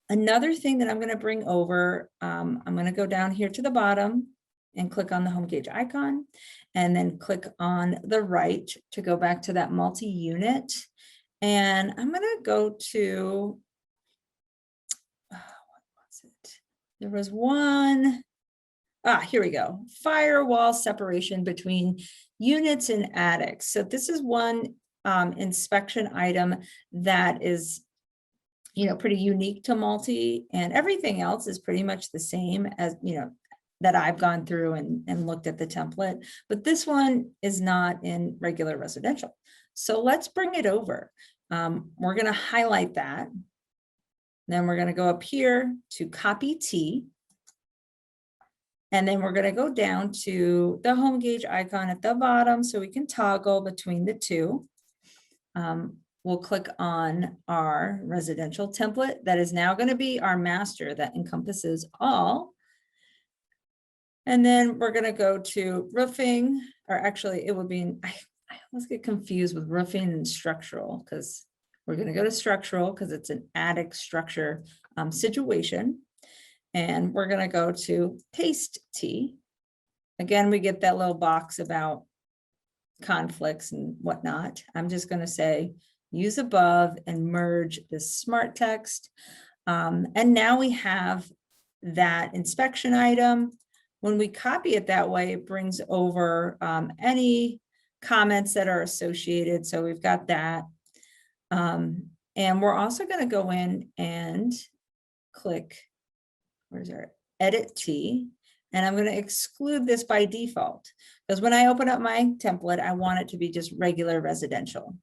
Another thing that I'm going to bring over, I'm going to go down here to the bottom and click on the home gauge icon, and then click on the right to go back to that multi-unit. And I'm going to go to, what was it? There was one. Here we go. Firewall separation between units and attics. So this is one inspection item that is, you know, pretty unique to multi, and everything else is pretty much the same as, you know, that I've gone through and looked at the template, but this one is not in regular residential. So let's bring it over. We're going to highlight that. Then we're going to go up here to copy T. And then we're going to go down to the home gauge icon at the bottom so we can toggle between the two. We'll click on our residential template. That is now going to be our master that encompasses all. And then we're going to go to roofing, or actually it would be, I always get confused with roofing and structural, because we're going to go to structural because it's an attic structure situation. And we're going to go to paste T. Again, we get that little box about conflicts and whatnot. I'm just going to say use above and merge this smart text. And now we have that inspection item. When we copy it that way, it brings over any comments that are associated. So we've got that. And we're also going to go in and click, where's our edit T, and I'm going to exclude this by default, because when I open up my template, I want it to be just regular residential.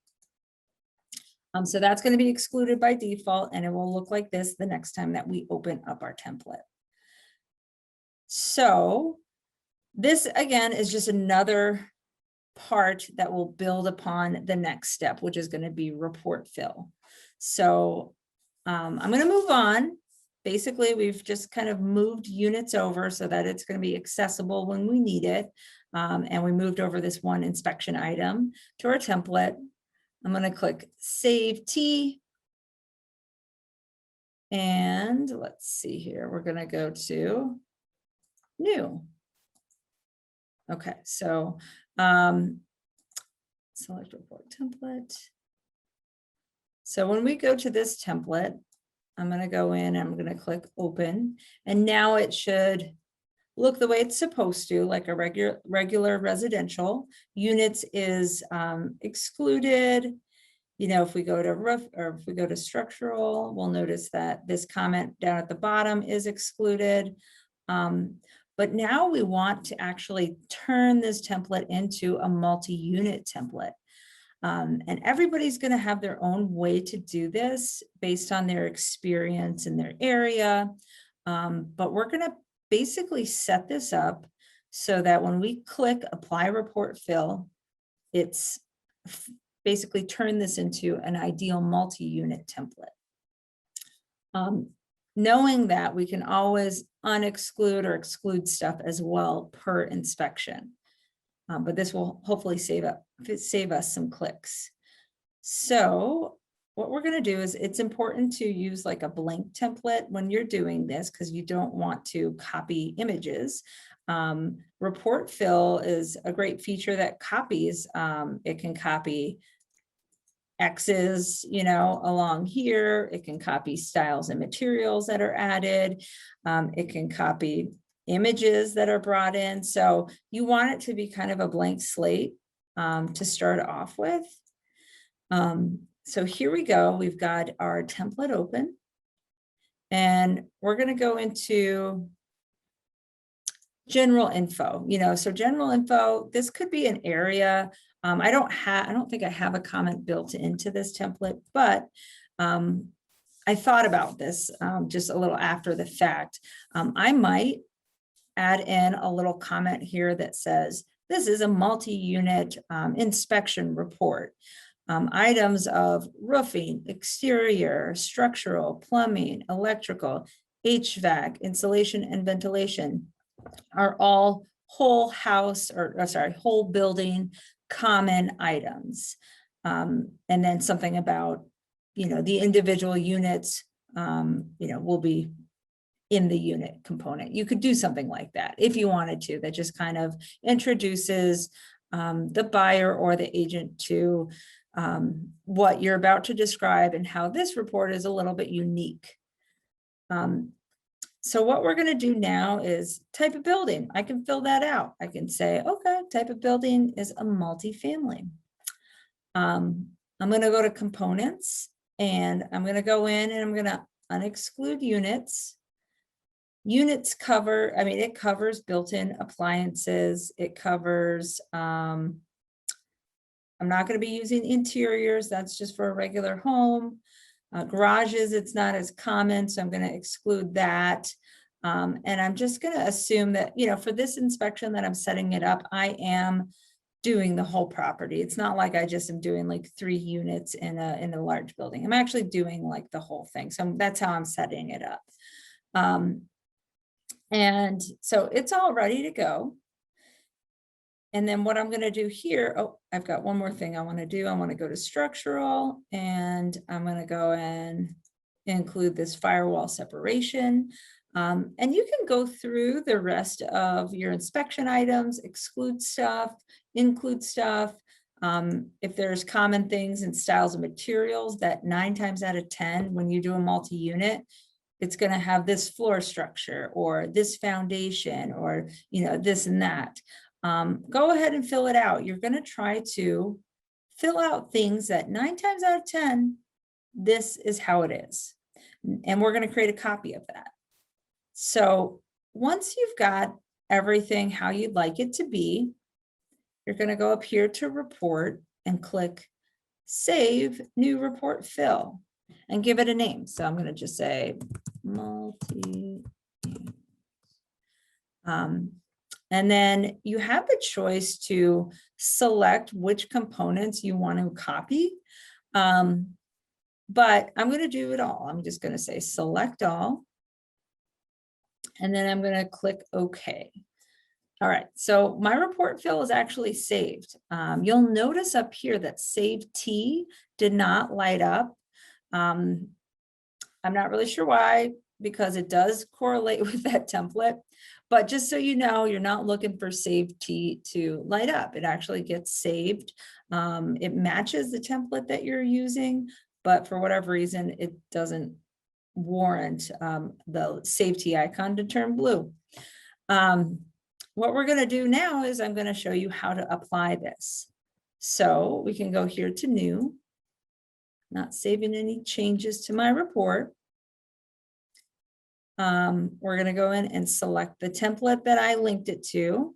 So that's going to be excluded by default, and it will look like this the next time that we open up our template. So this again is just another part that will build upon the next step, which is going to be report fill. So I'm going to move on. Basically, we've just kind of moved units over so that it's going to be accessible when we need it. And we moved over this one inspection item to our template. I'm going to click Save T. And let's see here. We're going to go to New. Okay, so select report template. So when we go to this template, I'm going to go in, I'm going to click open, and now it should look the way it's supposed to, like a regular residential. Units is excluded. You know, if we go to roof or if we go to structural, we'll notice that this comment down at the bottom is excluded. But now we want to actually turn this template into a multi-unit template. And everybody's going to have their own way to do this based on their experience in their area. But we're going to basically set this up so that when we click apply report fill, it's basically turn this into an ideal multi-unit template. Knowing that we can always unexclude or exclude stuff as well per inspection. But this will hopefully save us some clicks. So what we're going to do is, it's important to use like a blank template when you're doing this, because you don't want to copy images. Report fill is a great feature that copies. It can copy X's, you know, along here. It can copy styles and materials that are added. It can copy images that are brought in. So you want it to be kind of a blank slate to start off with. So here we go. We've got our template open. And we're going to go into general info, so general info, this could be an area. I don't think I have a comment built into this template, but I thought about this just a little after the fact. I might add in a little comment here that says, this is a multi-unit inspection report. Items of roofing, exterior, structural, plumbing, electrical, HVAC, insulation, and ventilation are all whole house whole building common items. And then something about, the individual units, will be in the unit component. You could do something like that if you wanted to, that just kind of introduces the buyer or the agent to what you're about to describe and how this report is a little bit unique. So what we're going to do now is type of building. I can fill that out. I can say, okay, type of building is a multifamily. I'm going to go to components and I'm going to go in and I'm going to unexclude units. Units cover, it covers built-in appliances. It covers, I'm not going to be using interiors. That's just for a regular home. Garages, it's not as common, so I'm going to exclude that. And I'm just going to assume that, for this inspection that I'm setting it up, I am doing the whole property. It's not like I just am doing like 3 units in a large building. I'm actually doing like the whole thing. So that's how I'm setting it up. And so it's all ready to go. And then what I'm going to do here, I've got one more thing I want to do. I want to go to structural and I'm going to go and include this firewall separation. And you can go through the rest of your inspection items, exclude stuff, include stuff. If there's common things and styles of materials that 9 times out of 10, when you do a multi-unit, it's going to have this floor structure or this foundation or, this and that. Go ahead and fill it out. You're going to try to fill out things that 9 times out of 10, this is how it is. And we're going to create a copy of that. So once you've got everything how you'd like it to be, you're going to go up here to report and click Save New Report Fill and give it a name. So I'm going to just say multi. And then you have the choice to select which components you want to copy. But I'm going to do it all. I'm just going to say select all. And then I'm going to click OK. All right, so my report fill is actually saved. You'll notice up here that Save T did not light up. I'm not really sure why, because it does correlate with that template. But just so you know, you're not looking for Save T to light up. It actually gets saved. It matches the template that you're using, but for whatever reason, it doesn't warrant the Save T icon to turn blue. What we're going to do now is I'm going to show you how to apply this. So we can go here to New, not saving any changes to my report. We're going to go in and select the template that I linked it to.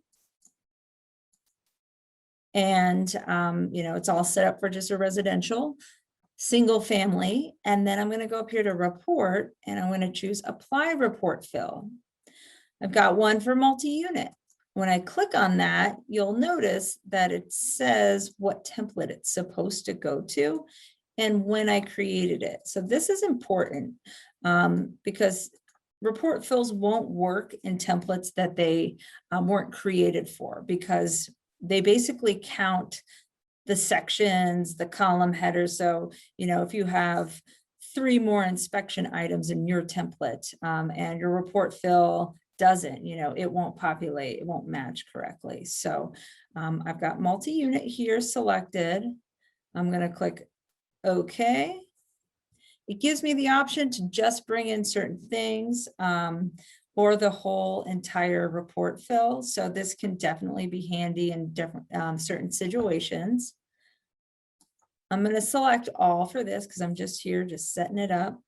And, it's all set up for just a residential single family. And then I'm going to go up here to report and I'm going to choose apply report fill. I've got one for multi-unit. When I click on that, you'll notice that it says what template it's supposed to go to and when I created it. So this is important because report fills won't work in templates that they weren't created for, because they basically count the sections, the column headers. So, if you have 3 more inspection items in your template and your report fill doesn't, it won't populate, it won't match correctly. So I've got multi-unit here selected. I'm going to click OK. It gives me the option to just bring in certain things or the whole entire report fill. So this can definitely be handy in different certain situations. I'm going to select all for this because I'm just here just setting it up.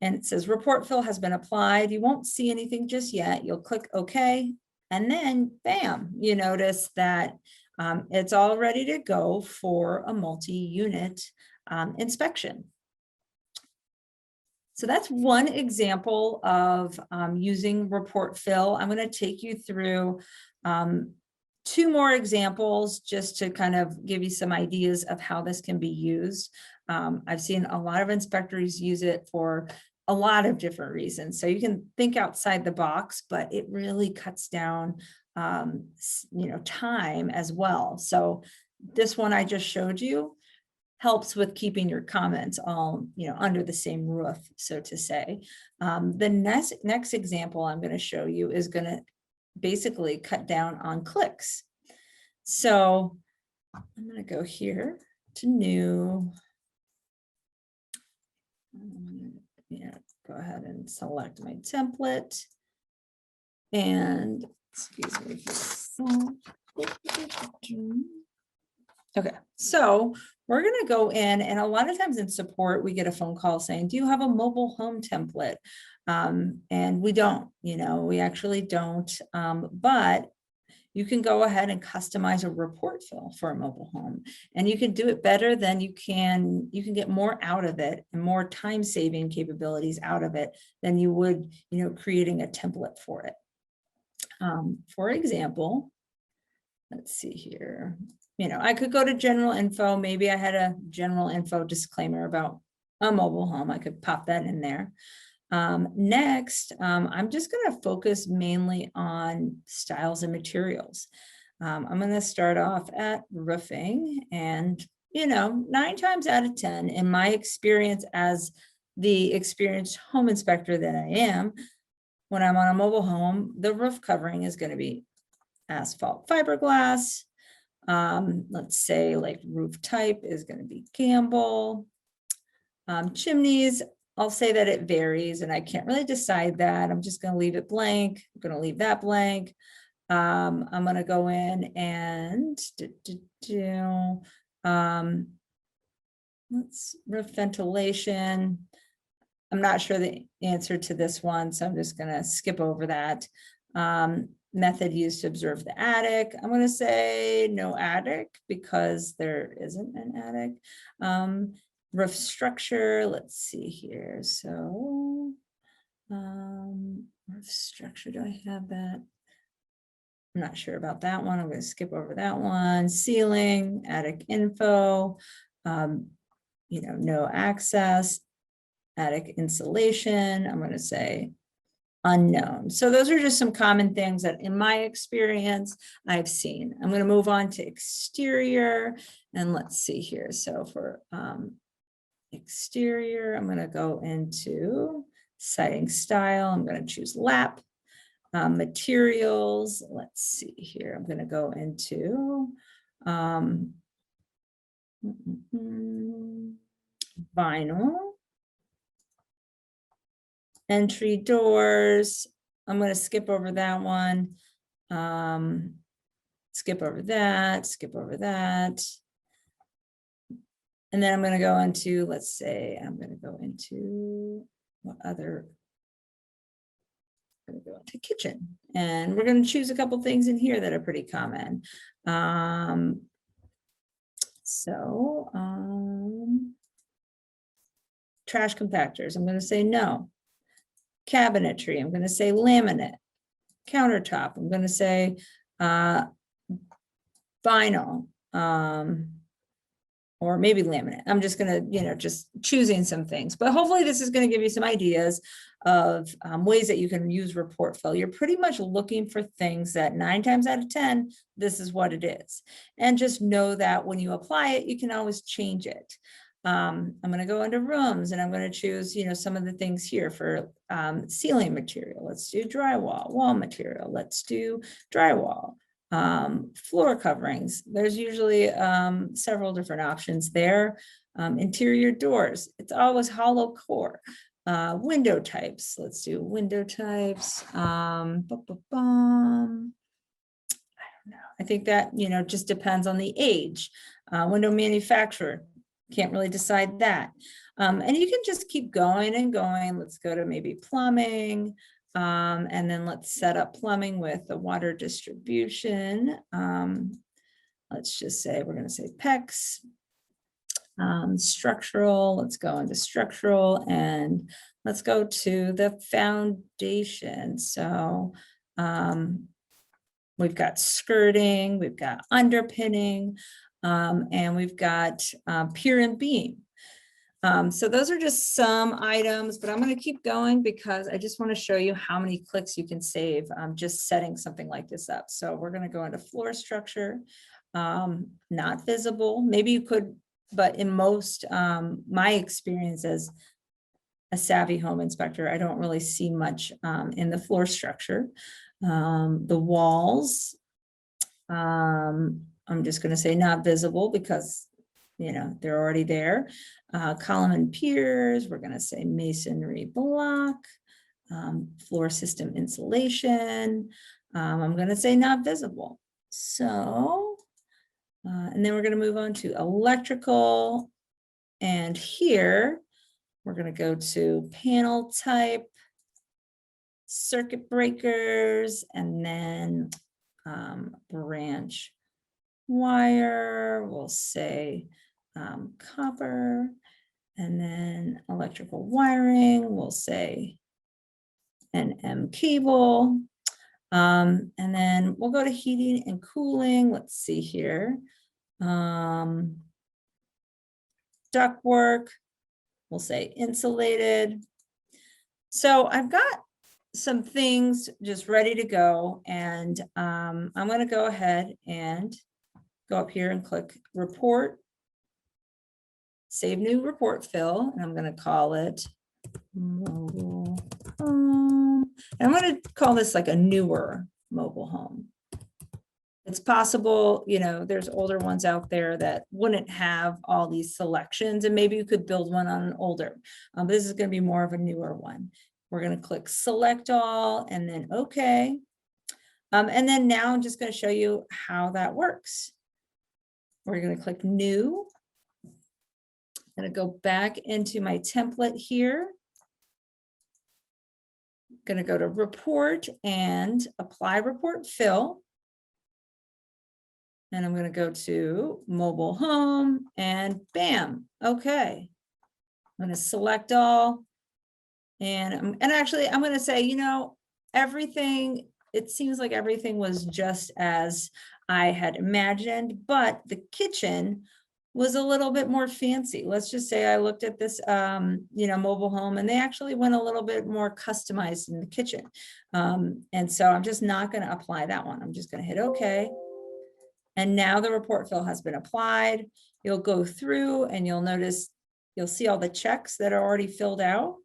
and it says report fill has been applied. You won't see anything just yet. You'll click OK, and then bam, you notice that it's all ready to go for a multi-unit inspection. So that's one example of using report fill. I'm going to take you through 2 more examples just to kind of give you some ideas of how this can be used. I've seen a lot of inspectors use it for a lot of different reasons. So you can think outside the box, but it really cuts down time as well. So this one I just showed you helps with keeping your comments all under the same roof, so to say. The next example I'm going to show you is going to basically cut down on clicks. So I'm going to go here to new. Go ahead and select my template. And excuse me. Okay, so we're going to go in, and a lot of times in support, we get a phone call saying, do you have a mobile home template? And we don't, we actually don't, but you can go ahead and customize a report fill for a mobile home, and you can do it better than you can get more out of it and more time saving capabilities out of it than you would, creating a template for it. For example, let's see here. I could go to general info. Maybe I had a general info disclaimer about a mobile home. I could pop that in there. Next, I'm just going to focus mainly on styles and materials. I'm going to start off at roofing, and 9 times out of 10, in my experience as the experienced home inspector that I am, when I'm on a mobile home, the roof covering is going to be asphalt fiberglass. Let's say like roof type is going to be Campbell. Chimneys, I'll say that it varies, and I can't really decide that. I'm just going to leave it blank. I'm going to leave that blank. I'm going to go in and let's roof ventilation. I'm not sure the answer to this one, so I'm just going to skip over that. Method used to observe the attic. I'm going to say no attic because there isn't an attic. Roof structure, let's see here. So roof structure, do I have that? I'm not sure about that one. I'm going to skip over that one. Ceiling, attic info, no access, attic insulation. I'm going to say unknown. So those are just some common things that in my experience I've seen. I'm going to move on to exterior, and let's see here. So for exterior, I'm going to go into siding style. I'm going to choose lap. Materials, let's see here. I'm going to go into vinyl. Entry doors, I'm going to skip over that one. Skip over that. And then I'm going to go into, let's say, I'm going to go into what other, I'm going to go into kitchen, and we're going to choose a couple things in here that are pretty common. Trash compactors, I'm going to say no. Cabinetry, I'm going to say laminate. Countertop, I'm going to say vinyl, or maybe laminate. I'm just going to, just choosing some things, but hopefully this is going to give you some ideas of ways that you can use report fill. You're pretty much looking for things that 9 times out of 10, this is what it is. And just know that when you apply it, you can always change it. I'm going to go into rooms, and I'm going to choose, some of the things here for ceiling material. Let's do drywall. Wall material. Let's do drywall. Floor coverings. There's usually several different options there. Interior doors. It's always hollow core. Window types. Let's do window types. I don't know. I think that, just depends on the age. Window manufacturer. Can't really decide that. And you can just keep going and going. Let's go to maybe plumbing. And then let's set up plumbing with the water distribution. Let's just say, we're going to say PEX. Structural, let's go into structural, and let's go to the foundation. So we've got skirting, we've got underpinning, and we've got pier and beam. So those are just some items, but I'm going to keep going because I just want to show you how many clicks you can save just setting something like this up. So we're going to go into floor structure, not visible. Maybe you could, but in most, my experience as a savvy home inspector, I don't really see much in the floor structure. The walls, I'm just going to say not visible because, you know, they're already there. Column and piers, we're going to say masonry block, floor system insulation. I'm going to say not visible. So, and then we're going to move on to electrical. And here we're going to go to panel type, circuit breakers, and then branch wire, we'll say copper, and then electrical wiring, we'll say NM cable. And then we'll go to heating and cooling. Let's see here. Ductwork, we'll say insulated. So I've got some things just ready to go, and I'm going to go ahead and go up here and click report, save new report fill, and I'm going to call it mobile home. And I'm going to call this like a newer mobile home. It's possible, you know, there's older ones out there that wouldn't have all these selections, and maybe you could build one on an older. But this is going to be more of a newer one. We're going to click select all and then okay. And then now I'm just going to show you how that works. We're going to click new. I'm going to go back into my template here. I'm going to go to report and apply report fill. And I'm going to go to mobile home and bam. Okay. I'm going to select all. And actually I'm going to say, you know, everything, it seems like everything was just as I had imagined, but the kitchen was a little bit more fancy. Let's just say I looked at this, you know, mobile home, and they actually went a little bit more customized in the kitchen. And so I'm just not going to apply that one. I'm just going to hit okay. And now the report fill has been applied. You'll go through and you'll notice, you'll see all the checks that are already filled out.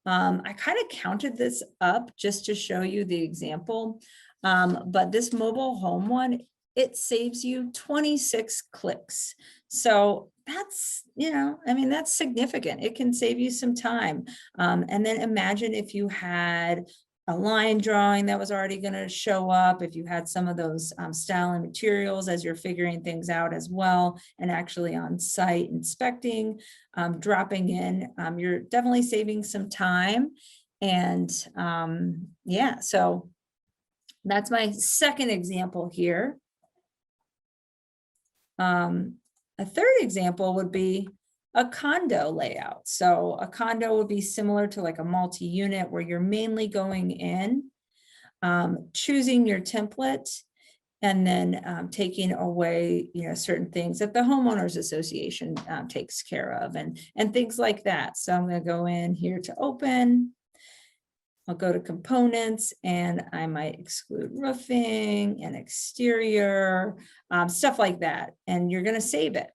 I kind of counted this up just to show you the example. But this mobile home one, it saves you 26 clicks. So that's, you know, I mean, that's significant. It can save you some time. And then imagine if you had a line drawing that was already going to show up, if you had some of those style and materials as you're figuring things out as well, and actually on site inspecting, dropping in, you're definitely saving some time. And yeah, so that's my second example here. A third example would be a condo layout. So a condo would be similar to like a multi-unit where you're mainly going in, choosing your template, and then taking away, you know, certain things that the homeowners association takes care of, and things like that. So I'm going to go in here to open. I'll go to components, and I might exclude roofing and exterior, stuff like that. And you're going to save it.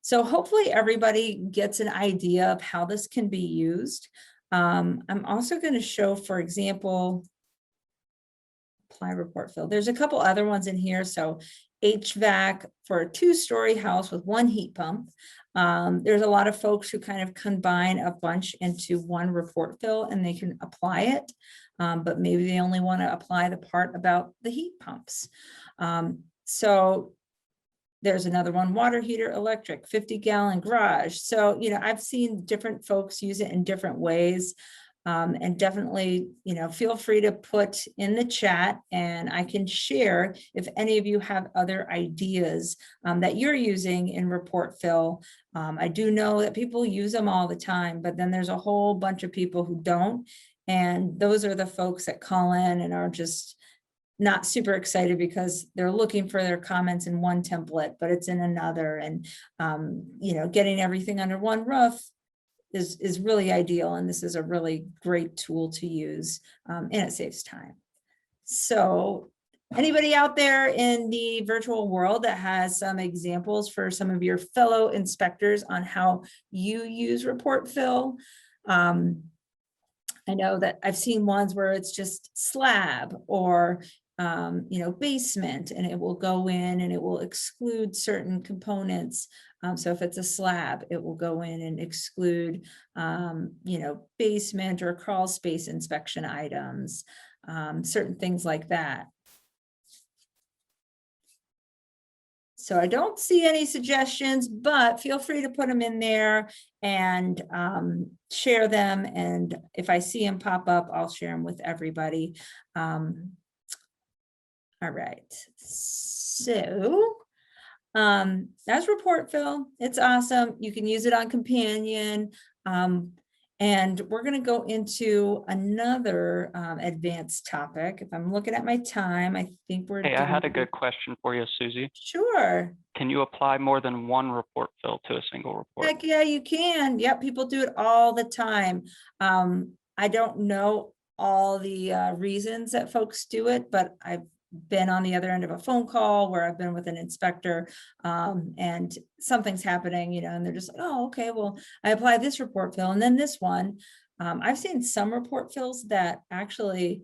So hopefully everybody gets an idea of how this can be used. I'm also going to show, for example, apply report fill. There's a couple other ones in here. So HVAC for a 2-story house with 1 heat pump. There's a lot of folks who kind of combine a bunch into one report fill and they can apply it, but maybe they only want to apply the part about the heat pumps. So There's another one, water heater, electric, 50-gallon garage. So, I've seen different folks use it in different ways. And definitely, feel free to put in the chat, and I can share if any of you have other ideas that you're using in report fill. I do know that people use them all the time, but then there's a whole bunch of people who don't. And those are the folks that call in and are just not super excited because they're looking for their comments in one template, but it's in another. And, getting everything under one roof is really ideal. And this is a really great tool to use, and it saves time. So anybody out there in the virtual world that has some examples for some of your fellow inspectors on how you use report fill? I know that I've seen ones where it's just slab or basement, and it will go in and it will exclude certain components. So if it's a slab, it will go in and exclude, basement or crawl space inspection items, certain things like that. So I don't see any suggestions, but feel free to put them in there and share them. And if I see them pop up, I'll share them with everybody. All right, so that's report fill. It's awesome. You can use it on Companion. And we're going to go into another advanced topic. If I'm looking at my time, I think we're Hey, I had a good question for you, Susie. Sure. Can you apply more than one report fill to a single report? Heck yeah, you can. Yep, people do it all the time. I don't know all the reasons that folks do it, but I've been on the other end of a phone call where I've been with an inspector, and something's happening, and they're just like, oh, okay, well, I apply this report fill and then this one. I've seen some report fills that actually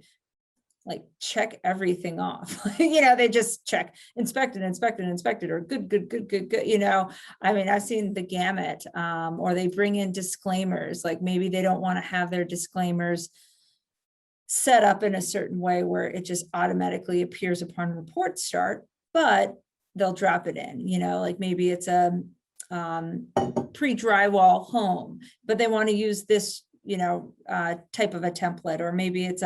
like check everything off. They just check inspected, or good. I mean, I've seen the gamut, or they bring in disclaimers, like maybe they don't want to have their disclaimers set up in a certain way where it just automatically appears upon report start, but they'll drop it in, like maybe it's a pre-drywall home, but they want to use this, type of a template, or maybe it's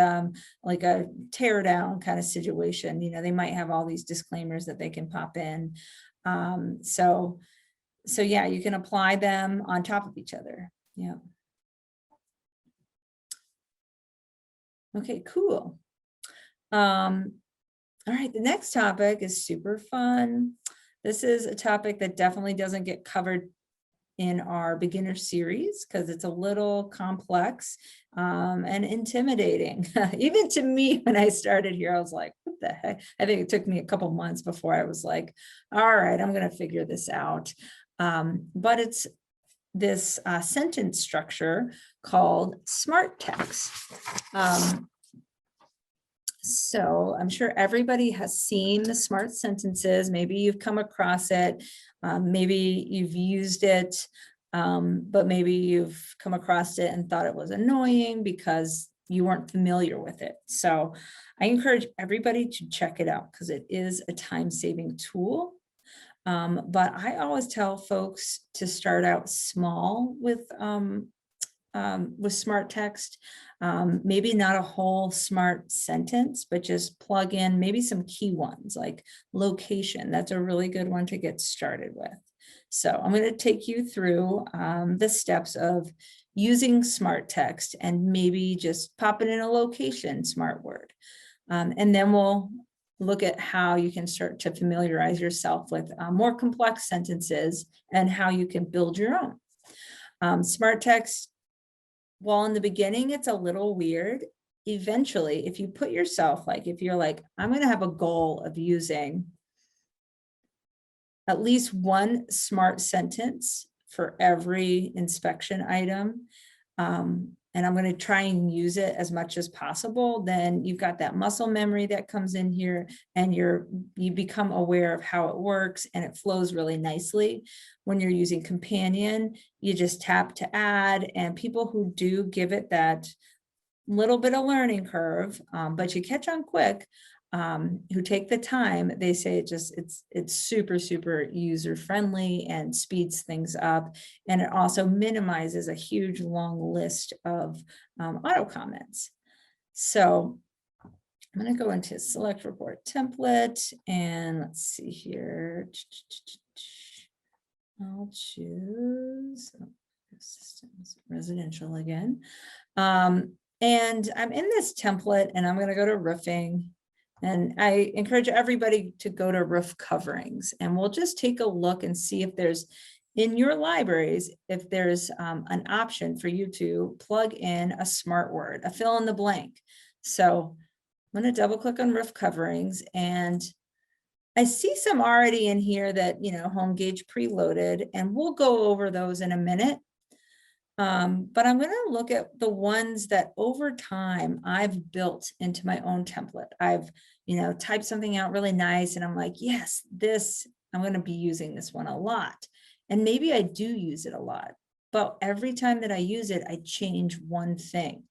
like a tear down kind of situation. They might have all these disclaimers that they can pop in. So yeah, you can apply them on top of each other. Yeah. Okay, cool. All right, the next topic is super fun. This is a topic that definitely doesn't get covered in our beginner series because it's a little complex and intimidating. Even to me, when I started here, I was like, what the heck? I think it took me a couple months before I was like, all right, I'm going to figure this out. But it's this sentence structure called smart text. So I'm sure everybody has seen the smart sentences. Maybe you've come across it. Maybe you've used it, but maybe you've come across it and thought it was annoying because you weren't familiar with it. So I encourage everybody to check it out because it is a time-saving tool. But I always tell folks to start out small with smart text. Maybe not a whole smart sentence, but just plug in maybe some key ones like location. That's a really good one to get started with. So I'm going to take you through the steps of using smart text and maybe just popping in a location smart word. And then we'll look at how you can start to familiarize yourself with more complex sentences and how you can build your own. Smart text, while in the beginning, it's a little weird. Eventually, if you put yourself, if you're like, I'm going to have a goal of using at least one smart sentence for every inspection item, and I'm going to try and use it as much as possible, then you've got that muscle memory that comes in here and you become aware of how it works and it flows really nicely. When you're using Companion, you just tap to add, and people who do give it that little bit of learning curve, but you catch on quick, who take the time, they say it's super, super user friendly and speeds things up. And it also minimizes a huge long list of auto comments. So I'm going to go into select report template and let's see here. I'll choose systems residential again. And I'm in this template and I'm going to go to roofing. And I encourage everybody to go to roof coverings, and we'll just take a look and see if there's in your libraries, if there's an option for you to plug in a smart word, a fill in the blank. So I'm going to double click on roof coverings, and I see some already in here that, home gauge preloaded, and we'll go over those in a minute. But I'm going to look at the ones that over time I've built into my own template. I've, typed something out really nice and I'm like, yes, I'm going to be using this one a lot. And maybe I do use it a lot, but every time that I use it, I change one thing.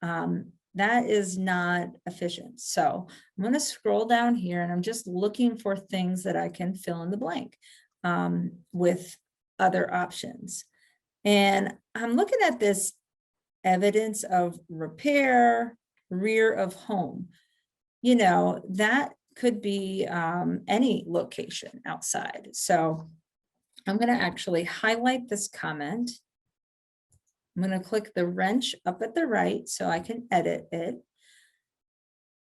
That is not efficient. So I'm going to scroll down here and I'm just looking for things that I can fill in the blank with other options. And I'm looking at this evidence of repair, rear of home. That could be any location outside. So I'm going to actually highlight this comment. I'm going to click the wrench up at the right so I can edit it.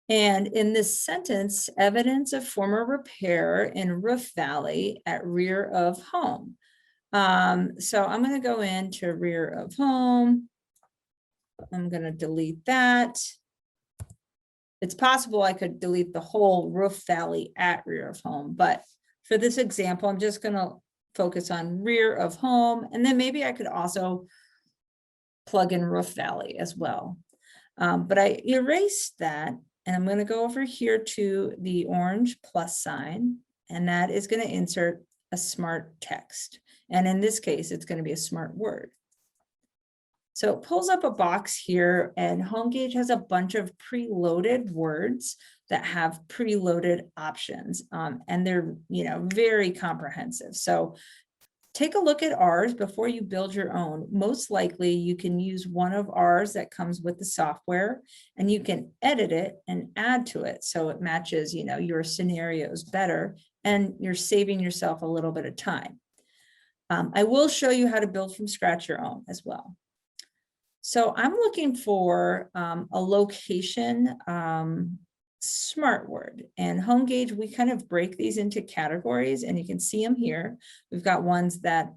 And in this sentence, evidence of former repair in roof valley at rear of home. So I'm going to go into rear of home. I'm going to delete that. It's possible I could delete the whole roof valley at rear of home, but for this example, I'm just going to focus on rear of home. And then maybe I could also plug in roof valley as well. But I erased that, and I'm going to go over here to the orange plus sign, and that is going to insert a smart text. And in this case, it's going to be a smart word. So it pulls up a box here, and HomeGauge has a bunch of preloaded words that have preloaded options, and they're very comprehensive. So take a look at ours before you build your own. Most likely you can use one of ours that comes with the software, and you can edit it and add to it so it matches your scenarios better, and you're saving yourself a little bit of time. I will show you how to build from scratch your own as well. So I'm looking for a location smart word, and HomeGauge, we kind of break these into categories, and you can see them here. We've got ones that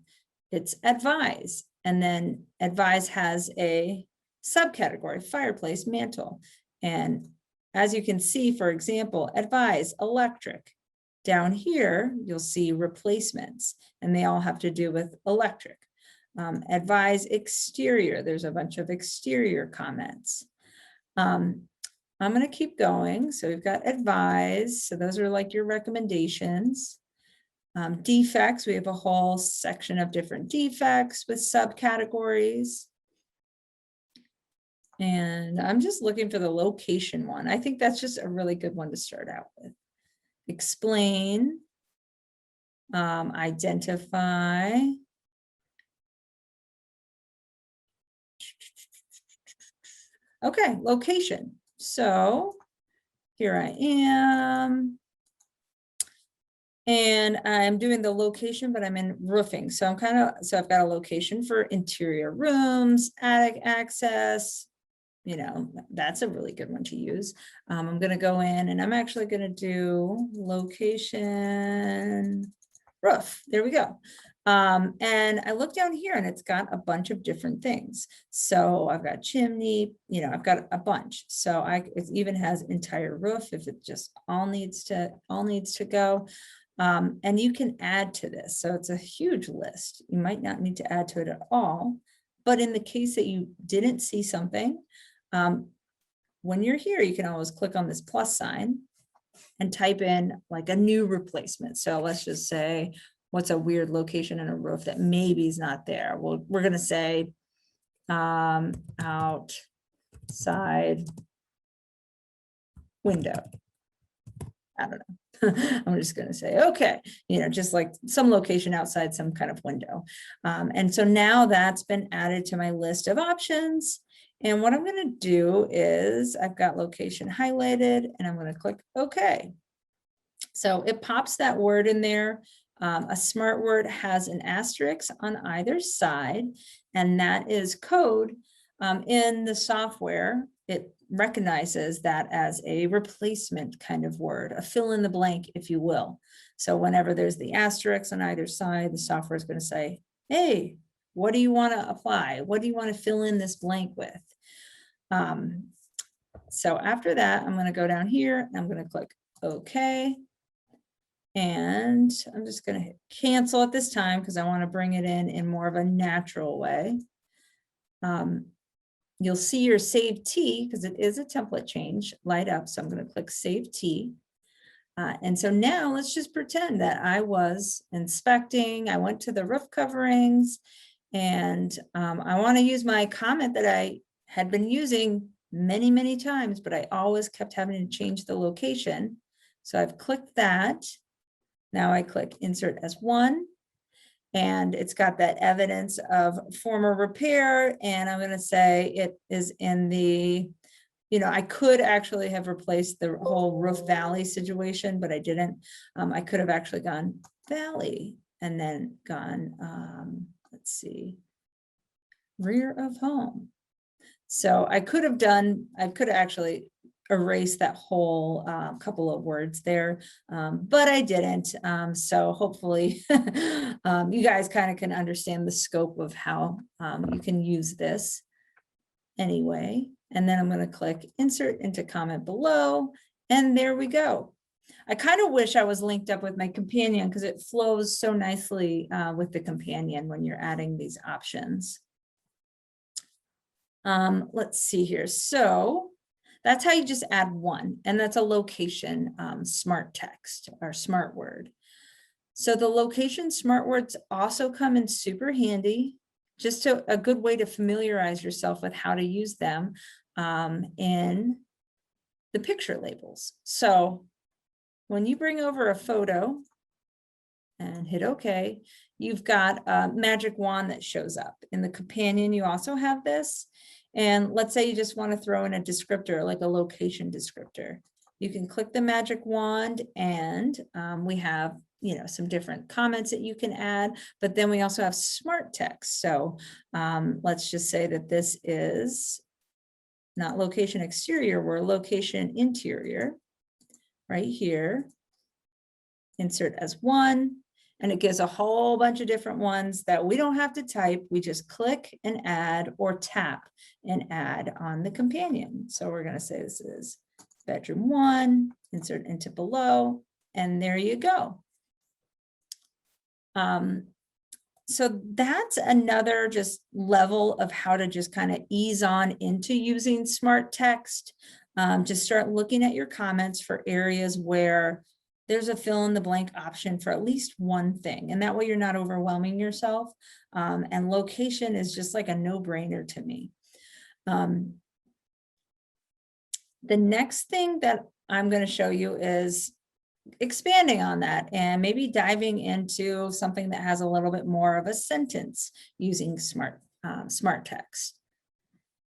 it's advise, and then advise has a subcategory, fireplace, mantle. And as you can see, for example, advise electric. Down here, you'll see replacements, and they all have to do with electric. Advise exterior, there's a bunch of exterior comments. I'm going to keep going. So we've got advise. So those are like your recommendations. Defects, we have a whole section of different defects with subcategories. And I'm just looking for the location one. I think that's just a really good one to start out with. Explain, identify. Okay, location. So here I am. And I'm doing the location, but I'm in roofing. So I've got a location for interior rooms, attic access. That's a really good one to use. I'm going to go in and I'm actually going to do location roof. There we go. And I look down here and it's got a bunch of different things. So I've got chimney, I've got a bunch. So it even has entire roof if it just all needs to go. And you can add to this. So it's a huge list. You might not need to add to it at all, but in the case that you didn't see something, when you're here, you can always click on this plus sign and type in like a new replacement. So let's just say, what's a weird location in a roof that maybe is not there? Well, we're going to say outside window. I don't know. I'm just gonna say, okay, just like some location outside some kind of window. And so now that's been added to my list of options. And what I'm gonna do is I've got location highlighted and I'm gonna click OK. So it pops that word in there. A smart word has an asterisk on either side, and that is code. In the software, it recognizes that as a replacement kind of word, a fill in the blank, if you will. So whenever there's the asterisk on either side, the software is going to say, hey, what do you want to apply? What do you want to fill in this blank with? So after that, I'm going to go down here and I'm going to click OK. And I'm just going to hit cancel at this time because I want to bring it in more of a natural way. You'll see your save T because it is a template change light up. So I'm going to click save T. And so now let's just pretend that I was inspecting. I went to the roof coverings and I want to use my comment that I had been using many, many times, but I always kept having to change the location. So I've clicked that. Now I click insert as one, and it's got that evidence of former repair. And I'm going to say it is in the, I could actually have replaced the whole roof valley situation, but I didn't. I could have actually gone valley and then gone, let's see, rear of home. So I could have actually erase that whole couple of words there, but I didn't. So hopefully you guys kind of can understand the scope of how you can use this anyway. And then I'm going to click insert into comment below, and there we go. I kind of wish I was linked up with my companion because it flows so nicely with the companion when you're adding these options. Let's see here. So that's how you just add one, and that's a location smart text or smart word. So the location smart words also come in super handy, just a good way to familiarize yourself with how to use them in the picture labels. So when you bring over a photo and hit OK, you've got a magic wand that shows up. In the companion, you also have this. And let's say you just want to throw in a descriptor, like a location descriptor. You can click the magic wand, and we have, some different comments that you can add, but then we also have smart text. So let's just say that this is not location exterior, we're location interior right here. Insert as one. And it gives a whole bunch of different ones that we don't have to type. We just click and add or tap and add on the companion. So we're going to say this is bedroom one, insert into below, and there you go. So that's another just level of how to just kind of ease on into using smart text. Just start looking at your comments for areas where there's a fill in the blank option for at least one thing. And that way you're not overwhelming yourself. And location is just like a no-brainer to me. The next thing that I'm going to show you is expanding on that and maybe diving into something that has a little bit more of a sentence using smart text.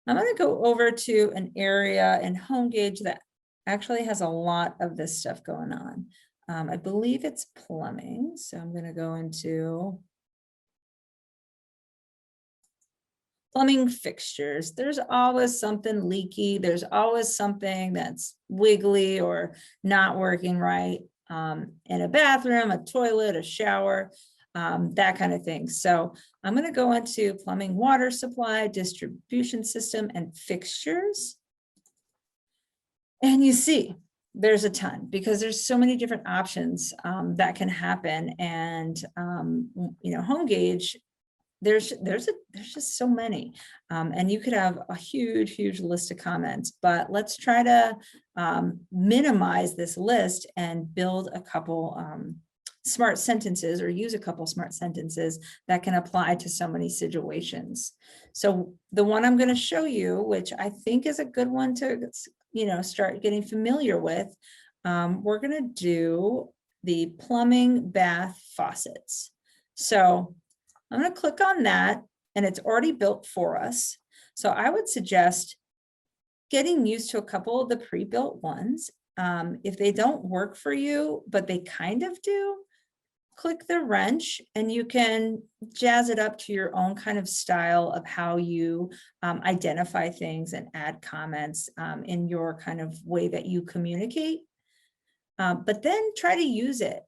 I'm going to go over to an area in HomeGauge that actually has a lot of this stuff going on. I believe it's plumbing. So I'm going to go into plumbing fixtures. There's always something leaky. There's always something that's wiggly or not working right in a bathroom, a toilet, a shower, that kind of thing. So I'm going to go into plumbing, water supply, distribution system, and fixtures. And you see, there's a ton because there's so many different options that can happen. And, HomeGauge, there's just so many. And you could have a huge list of comments, but let's try to minimize this list and build a couple smart sentences, or use a couple smart sentences that can apply to so many situations. So the one I'm going to show you, which I think is a good one to start getting familiar with, we're gonna do the plumbing, bath, faucets. So I'm gonna click on that and it's already built for us. So I would suggest getting used to a couple of the pre-built ones. If they don't work for you, but they kind of do, click the wrench and you can jazz it up to your own kind of style of how you identify things and add comments in your kind of way that you communicate. But then try to use it.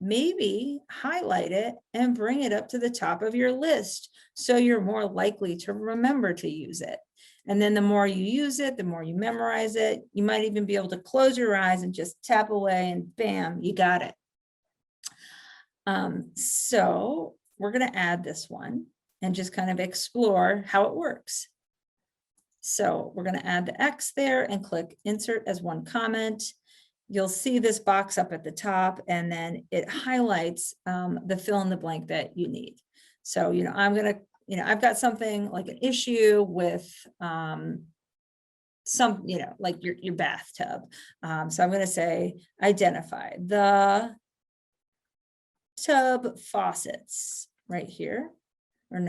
Maybe highlight it and bring it up to the top of your list so you're more likely to remember to use it. And then the more you use it, the more you memorize it. You might even be able to close your eyes and just tap away and bam, you got it. So we're going to add this one and just kind of explore how it works. So we're going to add the X there and click insert as one comment. You'll see this box up at the top and then it highlights the fill in the blank that you need. So, I'm going to, I've got something like an issue with some, like your bathtub. So I'm going to say identify the tub faucets right here, or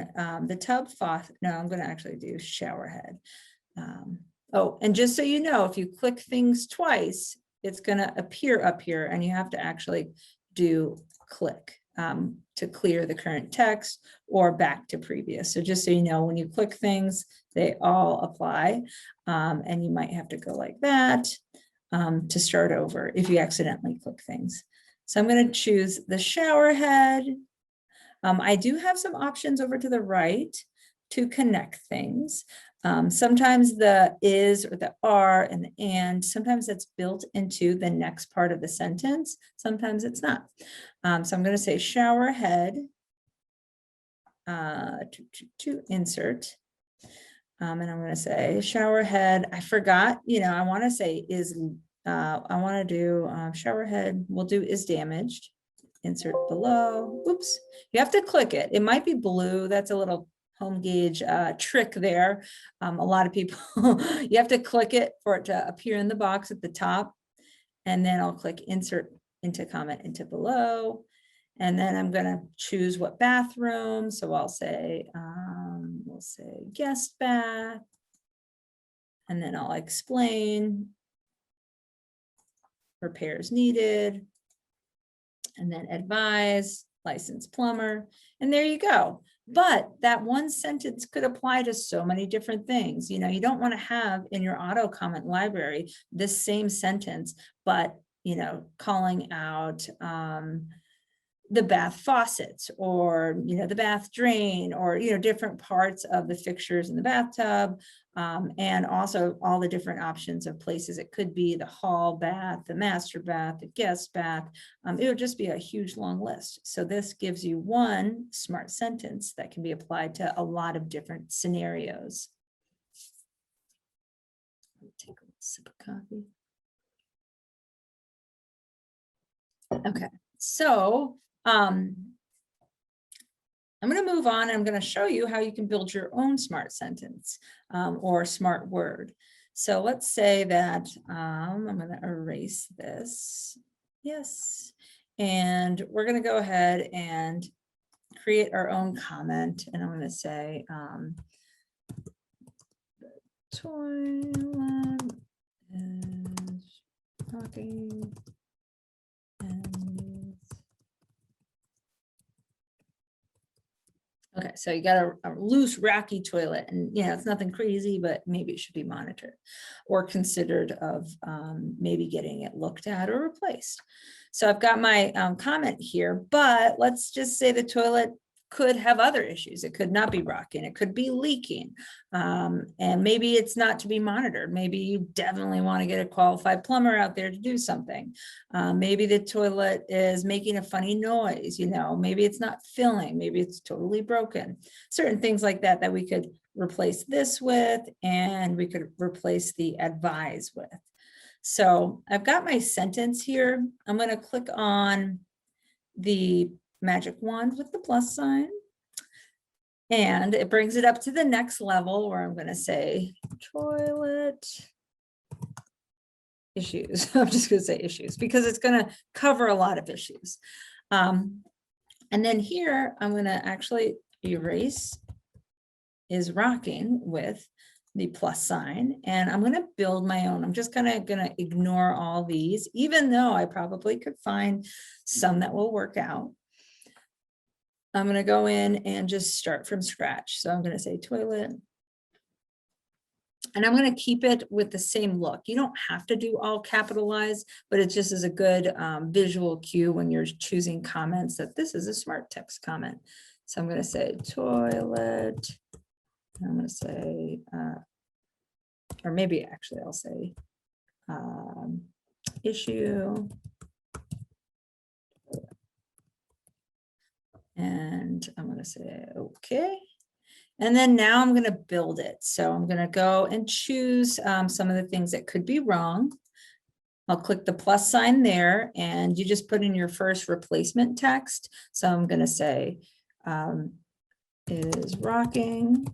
the tub faucet. No, I'm going to actually do shower head. Oh, and just so you know, if you click things twice, it's going to appear up here and you have to actually do click to clear the current text or back to previous. So just so you know, when you click things, they all apply. And you might have to go like that to start over if you accidentally click things. So I'm going to choose the shower head. I do have some options over to the right to connect things. Sometimes the is or the are and the and, sometimes it's built into the next part of the sentence. Sometimes it's not. So I'm going to say shower head to insert. And I'm going to say shower head. I forgot, I want to say is, I want to do shower head. We'll do is damaged. Insert below. Oops, you have to click it. It might be blue. That's a little home gauge trick there. A lot of people, you have to click it for it to appear in the box at the top. And then I'll click insert into comment into below. And then I'm going to choose what bathroom. So I'll say, we'll say guest bath. And then I'll explain repairs needed. And then advise, licensed plumber. And there you go. But that one sentence could apply to so many different things. You don't want to have in your auto comment library this same sentence, but calling out the bath faucets or the bath drain or different parts of the fixtures in the bathtub, and also all the different options of places. It could be the hall bath, the master bath, the guest bath. It would just be a huge long list. So this gives you one smart sentence that can be applied to a lot of different scenarios. Take a sip of coffee. Okay, so I'm going to move on and I'm going to show you how you can build your own smart sentence or smart word. So let's say that I'm going to erase this. Yes. And we're going to go ahead and create our own comment. And I'm going to say, toilet is talking and okay, so you got a loose, rocky toilet and it's nothing crazy, but maybe it should be monitored or considered of maybe getting it looked at or replaced. So I've got my comment here, but let's just say the toilet could have other issues. It could not be rocking, it could be leaking. And maybe it's not to be monitored. Maybe you definitely want to get a qualified plumber out there to do something. Maybe the toilet is making a funny noise, maybe it's not filling, maybe it's totally broken. Certain things like that that we could replace this with, and we could replace the advise with. So I've got my sentence here. I'm going to click on the magic wand with the plus sign. And it brings it up to the next level where I'm going to say toilet issues. I'm just gonna say issues because it's gonna cover a lot of issues. And then here, I'm gonna actually erase is rocking with the plus sign, and I'm gonna build my own. I'm just gonna ignore all these, even though I probably could find some that will work out. I'm gonna go in and just start from scratch. So I'm gonna say toilet. And I'm going to keep it with the same look. You don't have to do all capitalized, but it just is a good visual cue when you're choosing comments that this is a smart text comment. So I'm going to say toilet. I'm going to say, or maybe actually I'll say issue. And I'm going to say, okay. And then now I'm going to build it. So I'm going to go and choose some of the things that could be wrong. I'll click the plus sign there and you just put in your first replacement text. So I'm going to say is rocking.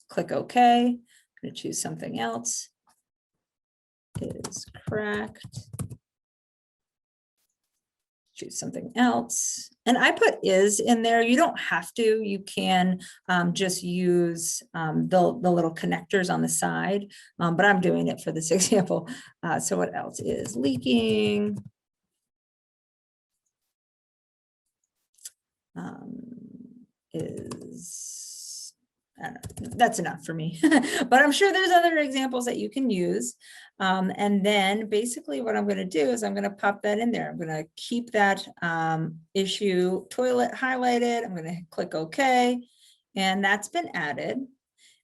Click OK. I'm going to choose something else. Is cracked. Choose something else. And I put is in there. You don't have to. You can just use the little connectors on the side, but I'm doing it for this example. So what else is leaking? That's enough for me, but I'm sure there's other examples that you can use. And then basically what I'm going to do is I'm going to pop that in there. I'm going to keep that issue toilet highlighted. I'm going to click OK, and that's been added.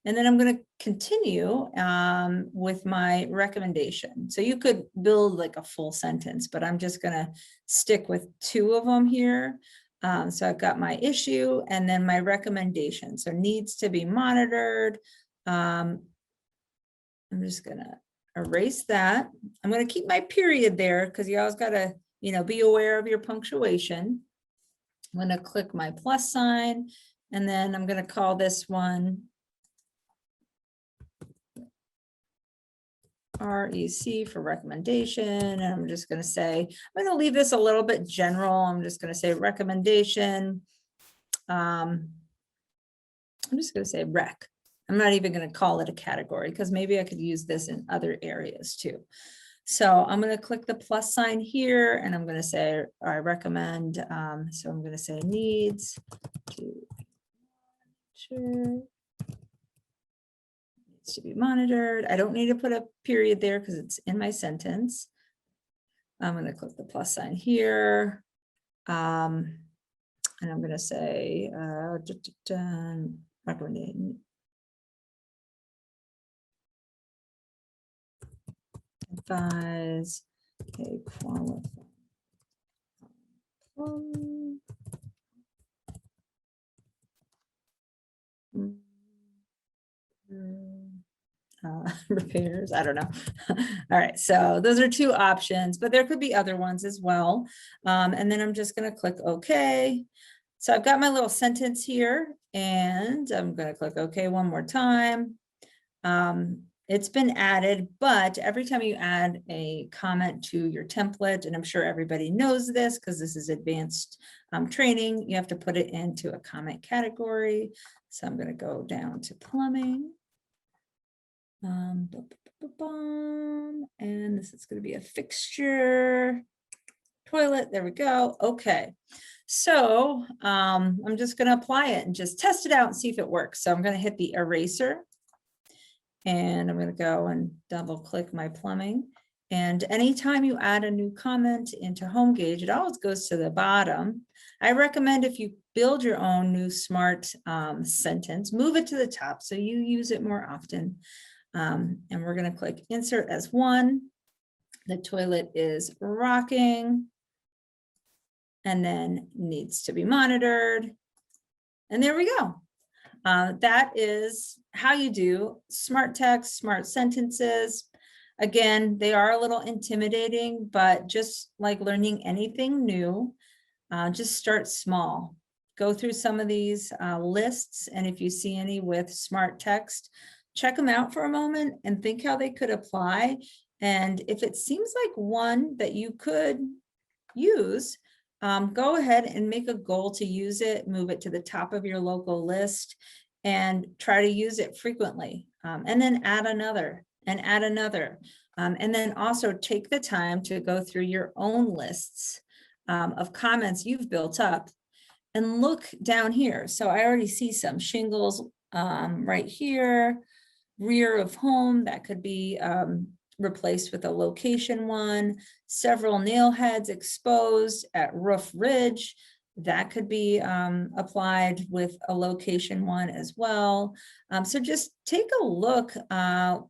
And then I'm going to continue with my recommendation. So you could build like a full sentence, but I'm just going to stick with 2 of them here. So I've got my issue and then my recommendation. So needs to be monitored. I'm just going to erase that. I'm going to keep my period there because you always got to, be aware of your punctuation. I'm going to click my plus sign and then I'm going to call this one REC for recommendation. And I'm just going to say, I'm going to leave this a little bit general. I'm just going to say recommendation. I'm just going to say rec. I'm not even going to call it a category because maybe I could use this in other areas too. So I'm going to click the plus sign here and I'm going to say, I recommend. So I'm going to say needs to be monitored. I don't need to put a period there because it's in my sentence. I'm going to click the plus sign here. And I'm going to say recommendation. Advise a qualified. Repairs, I don't know. All right, so those are 2 options, but there could be other ones as well. And then I'm just going to click OK. So I've got my little sentence here and I'm going to click OK one more time. It's been added, but every time you add a comment to your template, and I'm sure everybody knows this because this is advanced training, you have to put it into a comment category. So I'm going to go down to plumbing. And this is going to be a fixture toilet. There we go. Okay. So I'm just going to apply it and just test it out and see if it works. So I'm going to hit the eraser and I'm going to go and double click my plumbing. And anytime you add a new comment into HomeGauge, it always goes to the bottom. I recommend if you build your own new smart sentence, move it to the top so you use it more often. And we're going to click insert as 1. The toilet is rocking and then needs to be monitored. And there we go. That is how you do smart text, smart sentences. Again, they are a little intimidating, but just like learning anything new, just start small. Go through some of these lists, and if you see any with smart text, check them out for a moment and think how they could apply. And if it seems like one that you could use, go ahead and make a goal to use it, move it to the top of your local list and try to use it frequently. And then add another and add another. And then also take the time to go through your own lists of comments you've built up and look down here. So I already see some shingles right here, rear of home, that could be replaced with a location one, several nail heads exposed at roof ridge, that could be applied with a location one as well. So just take a look at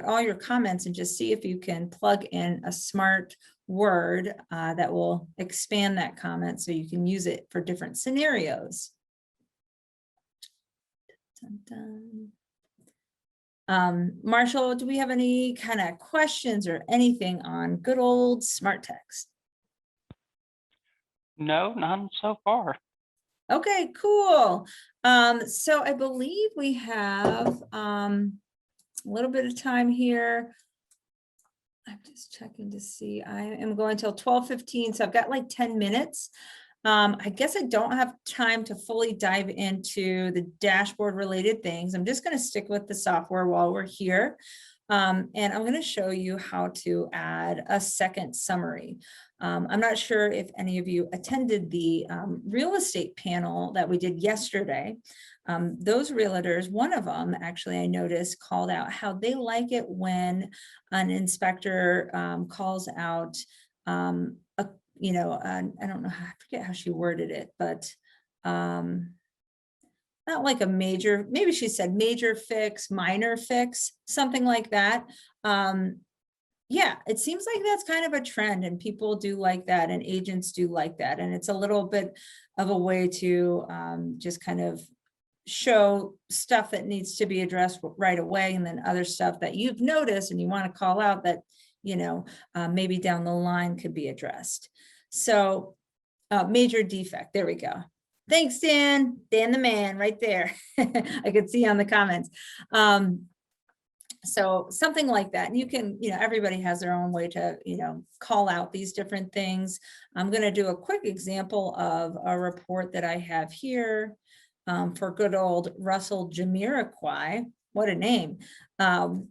all your comments and just see if you can plug in a smart word that will expand that comment so you can use it for different scenarios. Dun, dun. Marshall, do we have any kind of questions or anything on good old smart text? No, none so far. Okay, cool. So I believe we have a little bit of time here. I'm just checking to see. I am going till 12:15, so I've got like 10 minutes. I guess I don't have time to fully dive into the dashboard related things. I'm just going to stick with the software while we're here. And I'm going to show you how to add a second summary. I'm not sure if any of you attended the real estate panel that we did yesterday. Those realtors, one of them actually I noticed called out how they like it when an inspector calls out I don't know, I forget how she worded it, but not like a major, maybe she said major fix, minor fix, something like that. Yeah, it seems like that's kind of a trend and people do like that and agents do like that. And it's a little bit of a way to just kind of show stuff that needs to be addressed right away. And then other stuff that you've noticed and you want to call out that, maybe down the line could be addressed. So major defect, there we go. Thanks, Dan. Dan the man right there. I could see on the comments. So something like that. And you can, everybody has their own way to, call out these different things. I'm going to do a quick example of a report that I have here for good old Russell Jamiroquai. What a name. I'm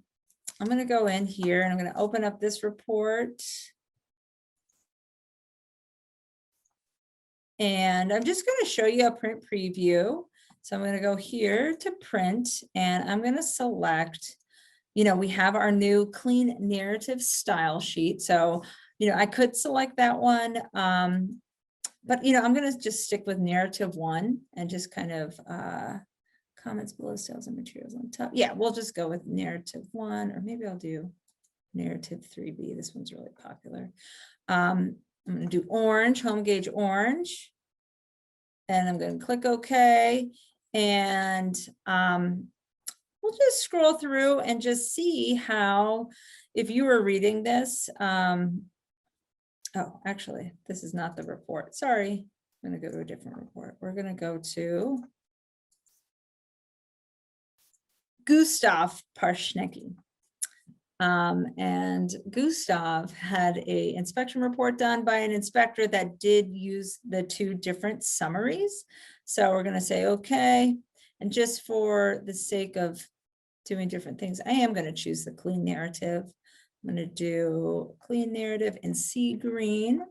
going to go in here and I'm going to open up this report. And I'm just going to show you a print preview. So I'm going to go here to print and I'm going to select, we have our new clean narrative style sheet. So, I could select that one. But, I'm going to just stick with narrative 1 and just kind of comments below, sales and materials on top. Yeah, we'll just go with narrative 1, or maybe I'll do narrative 3B. This one's really popular. I'm going to do orange, home gauge orange. And I'm going to click OK. And we'll just scroll through and just see how, if you were reading this, oh, actually, this is not the report. Sorry, I'm going to go to a different report. We're going to go to Gustav Parshnicki. And Gustav had a inspection report done by an inspector that did use the 2 different summaries. So we're going to say, okay. And just for the sake of doing different things, I am going to choose the clean narrative. I'm going to do clean narrative in sea green.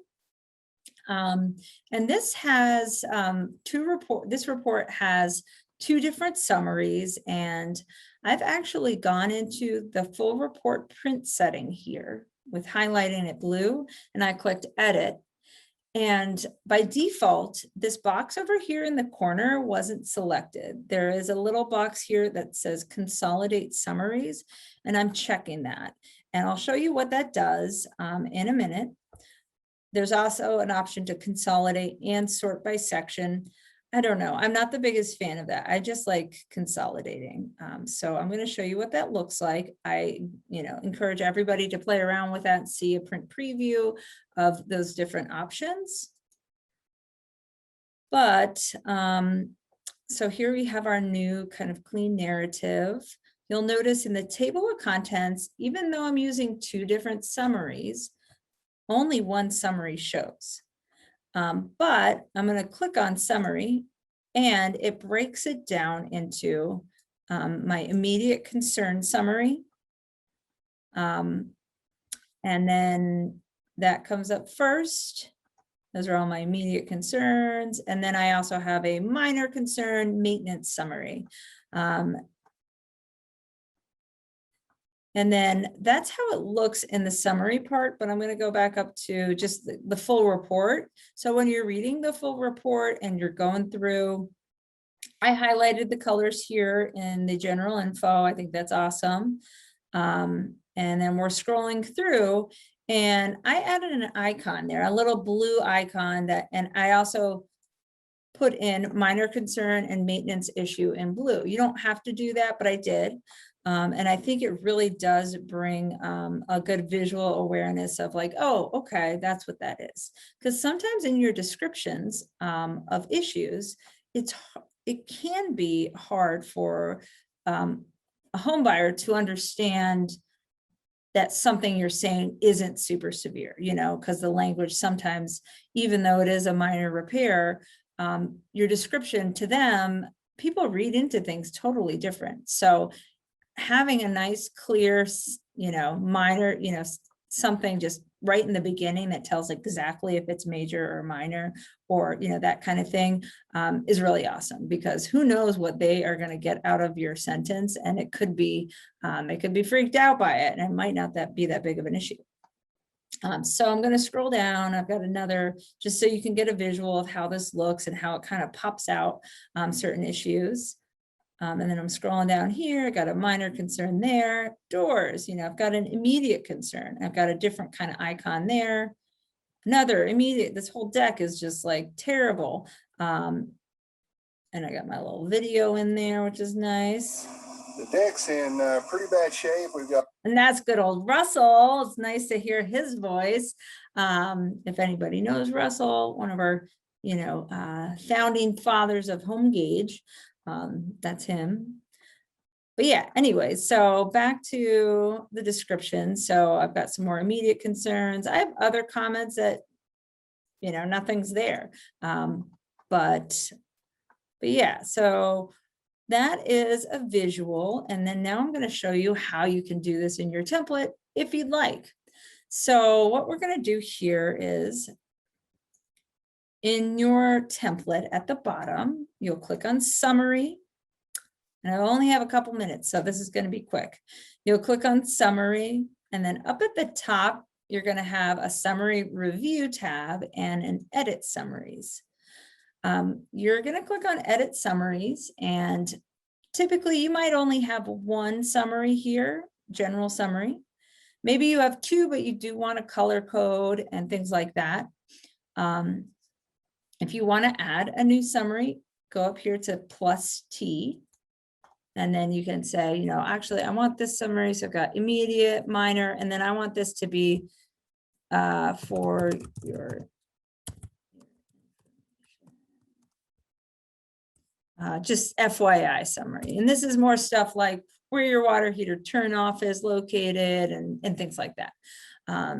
And this has this report has 2 different summaries, and I've actually gone into the full report print setting here with highlighting it blue, and I clicked edit. And by default, this box over here in the corner wasn't selected. There is a little box here that says consolidate summaries, and I'm checking that. And I'll show you what that does in a minute. There's also an option to consolidate and sort by section. I don't know. I'm not the biggest fan of that. I just like consolidating. So I'm going to show you what that looks like. I, encourage everybody to play around with that and see a print preview of those different options. But so here we have our new kind of clean narrative. you'll notice in the table of contents, even though I'm using two different summaries, only one summary shows. But I'm going to click on summary and it breaks it down into my immediate concern summary. And then that comes up first. Those are all my immediate concerns. And then I also have a minor concern maintenance summary. And then that's how it looks in the summary part, but I'm going to go back up to just the full report. So when you're reading the full report and you're going through, I highlighted the colors here in the general info. I think that's awesome. And then we're scrolling through and I added an icon there, a little blue icon that, and I also put in minor concern and maintenance issue in blue. You don't have to do that, but I did. And I think it really does bring a good visual awareness of like, oh, okay, that's what that is. Because sometimes in your descriptions of issues, it can be hard for a home buyer to understand that something you're saying isn't super severe, you know, because the language sometimes, even though it is a minor repair, your description to them, people read into things totally different. So having a nice, clear, you know, minor, you know, something just right in the beginning that tells exactly if it's major or minor or, you know, that kind of thing is really awesome because who knows what they are going to get out of your sentence. And it could be freaked out by it and it might not be that big of an issue. So I'm going to scroll down. I've got another, just so you can get a visual of how this looks and how it kind of pops out certain issues. And then I'm scrolling down here, I got a minor concern there, doors, you know, I've got an immediate concern. I've got a different kind of icon there. Another immediate, this whole deck is just like terrible. And I got my little video in there, which is nice. The deck's in pretty bad shape. We've got. And that's good old Russell. It's nice to hear his voice. If anybody knows Russell, one of our, you know, founding fathers of HomeGauge. That's him. But yeah, anyway, so back to the description. So I've got some more immediate concerns. I have other comments that, you know, nothing's there. But yeah, so that is a visual. And then now I'm going to show you how you can do this in your template if you'd like. So what we're going to do here is in your template at the bottom, you'll click on summary. And I only have a couple minutes, so this is going to be quick. You'll click on summary, and then up at the top, you're going to have a summary review tab and an edit summaries. You're going to click on edit summaries, and typically you might only have one summary here, general summary. Maybe you have two, but you do want a color code and things like that. If you want to add a new summary, go up here to +T. And then you can say, you know, actually, I want this summary. So I've got immediate, minor, and then I want this to be for your just FYI summary. And this is more stuff like where your water heater turn off is located and things like that.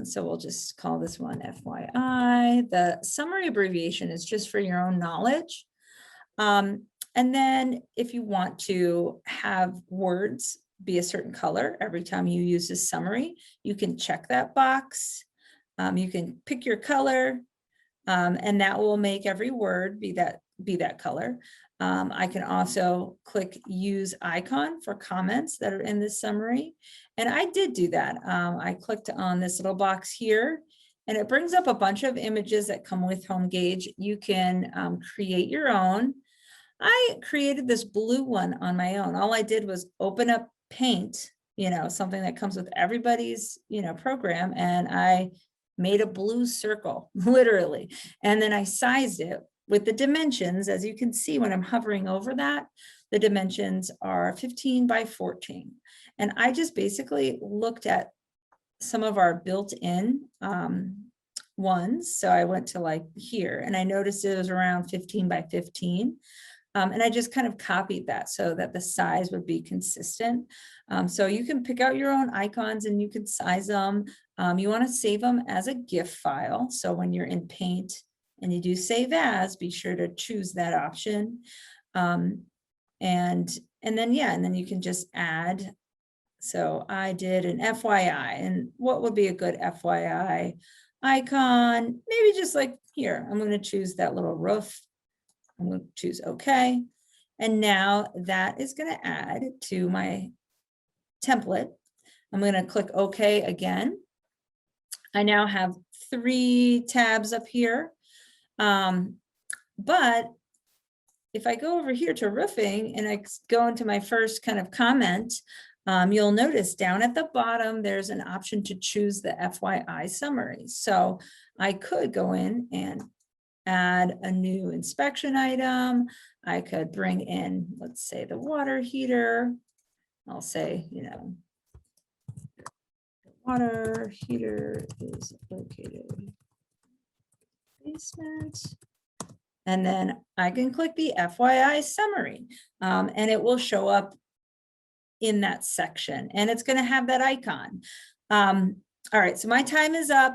So we'll just call this one FYI. The summary abbreviation is just for your own knowledge. And then if you want to have words be a certain color every time you use this summary, you can check that box. You can pick your color and that will make every word be that color. I can also click use icon for comments that are in this summary. And I did do that. I clicked on this little box here and it brings up a bunch of images that come with HomeGauge. You can create your own. I created this blue one on my own. All I did was open up Paint, you know, something that comes with everybody's, you know, program. And I made a blue circle, literally. And then I sized it with the dimensions. As you can see, when I'm hovering over that, the dimensions are 15 by 14. And I just basically looked at some of our built-in ones. So I went to like here and I noticed it was around 15 by 15. And I just kind of copied that so that the size would be consistent. So you can pick out your own icons and you can size them. You want to save them as a GIF file. So when you're in Paint and you do save as, be sure to choose that option. And then, yeah, and then you can just add. So I did an FYI, and what would be a good FYI icon? Maybe just like here, I'm going to choose that little roof. I'm going to choose OK. And now that is going to add to my template. I'm going to click OK again. I now have 3 tabs up here. But if I go over here to roofing and I go into my first kind of comment, you'll notice down at the bottom, there's an option to choose the FYI summary. So I could go in and add a new inspection item. I could bring in, let's say, the water heater. I'll say, you know, the water heater is located in the basement. And then I can click the FYI summary, and it will show up in that section, and it's going to have that icon. All right, so my time is up.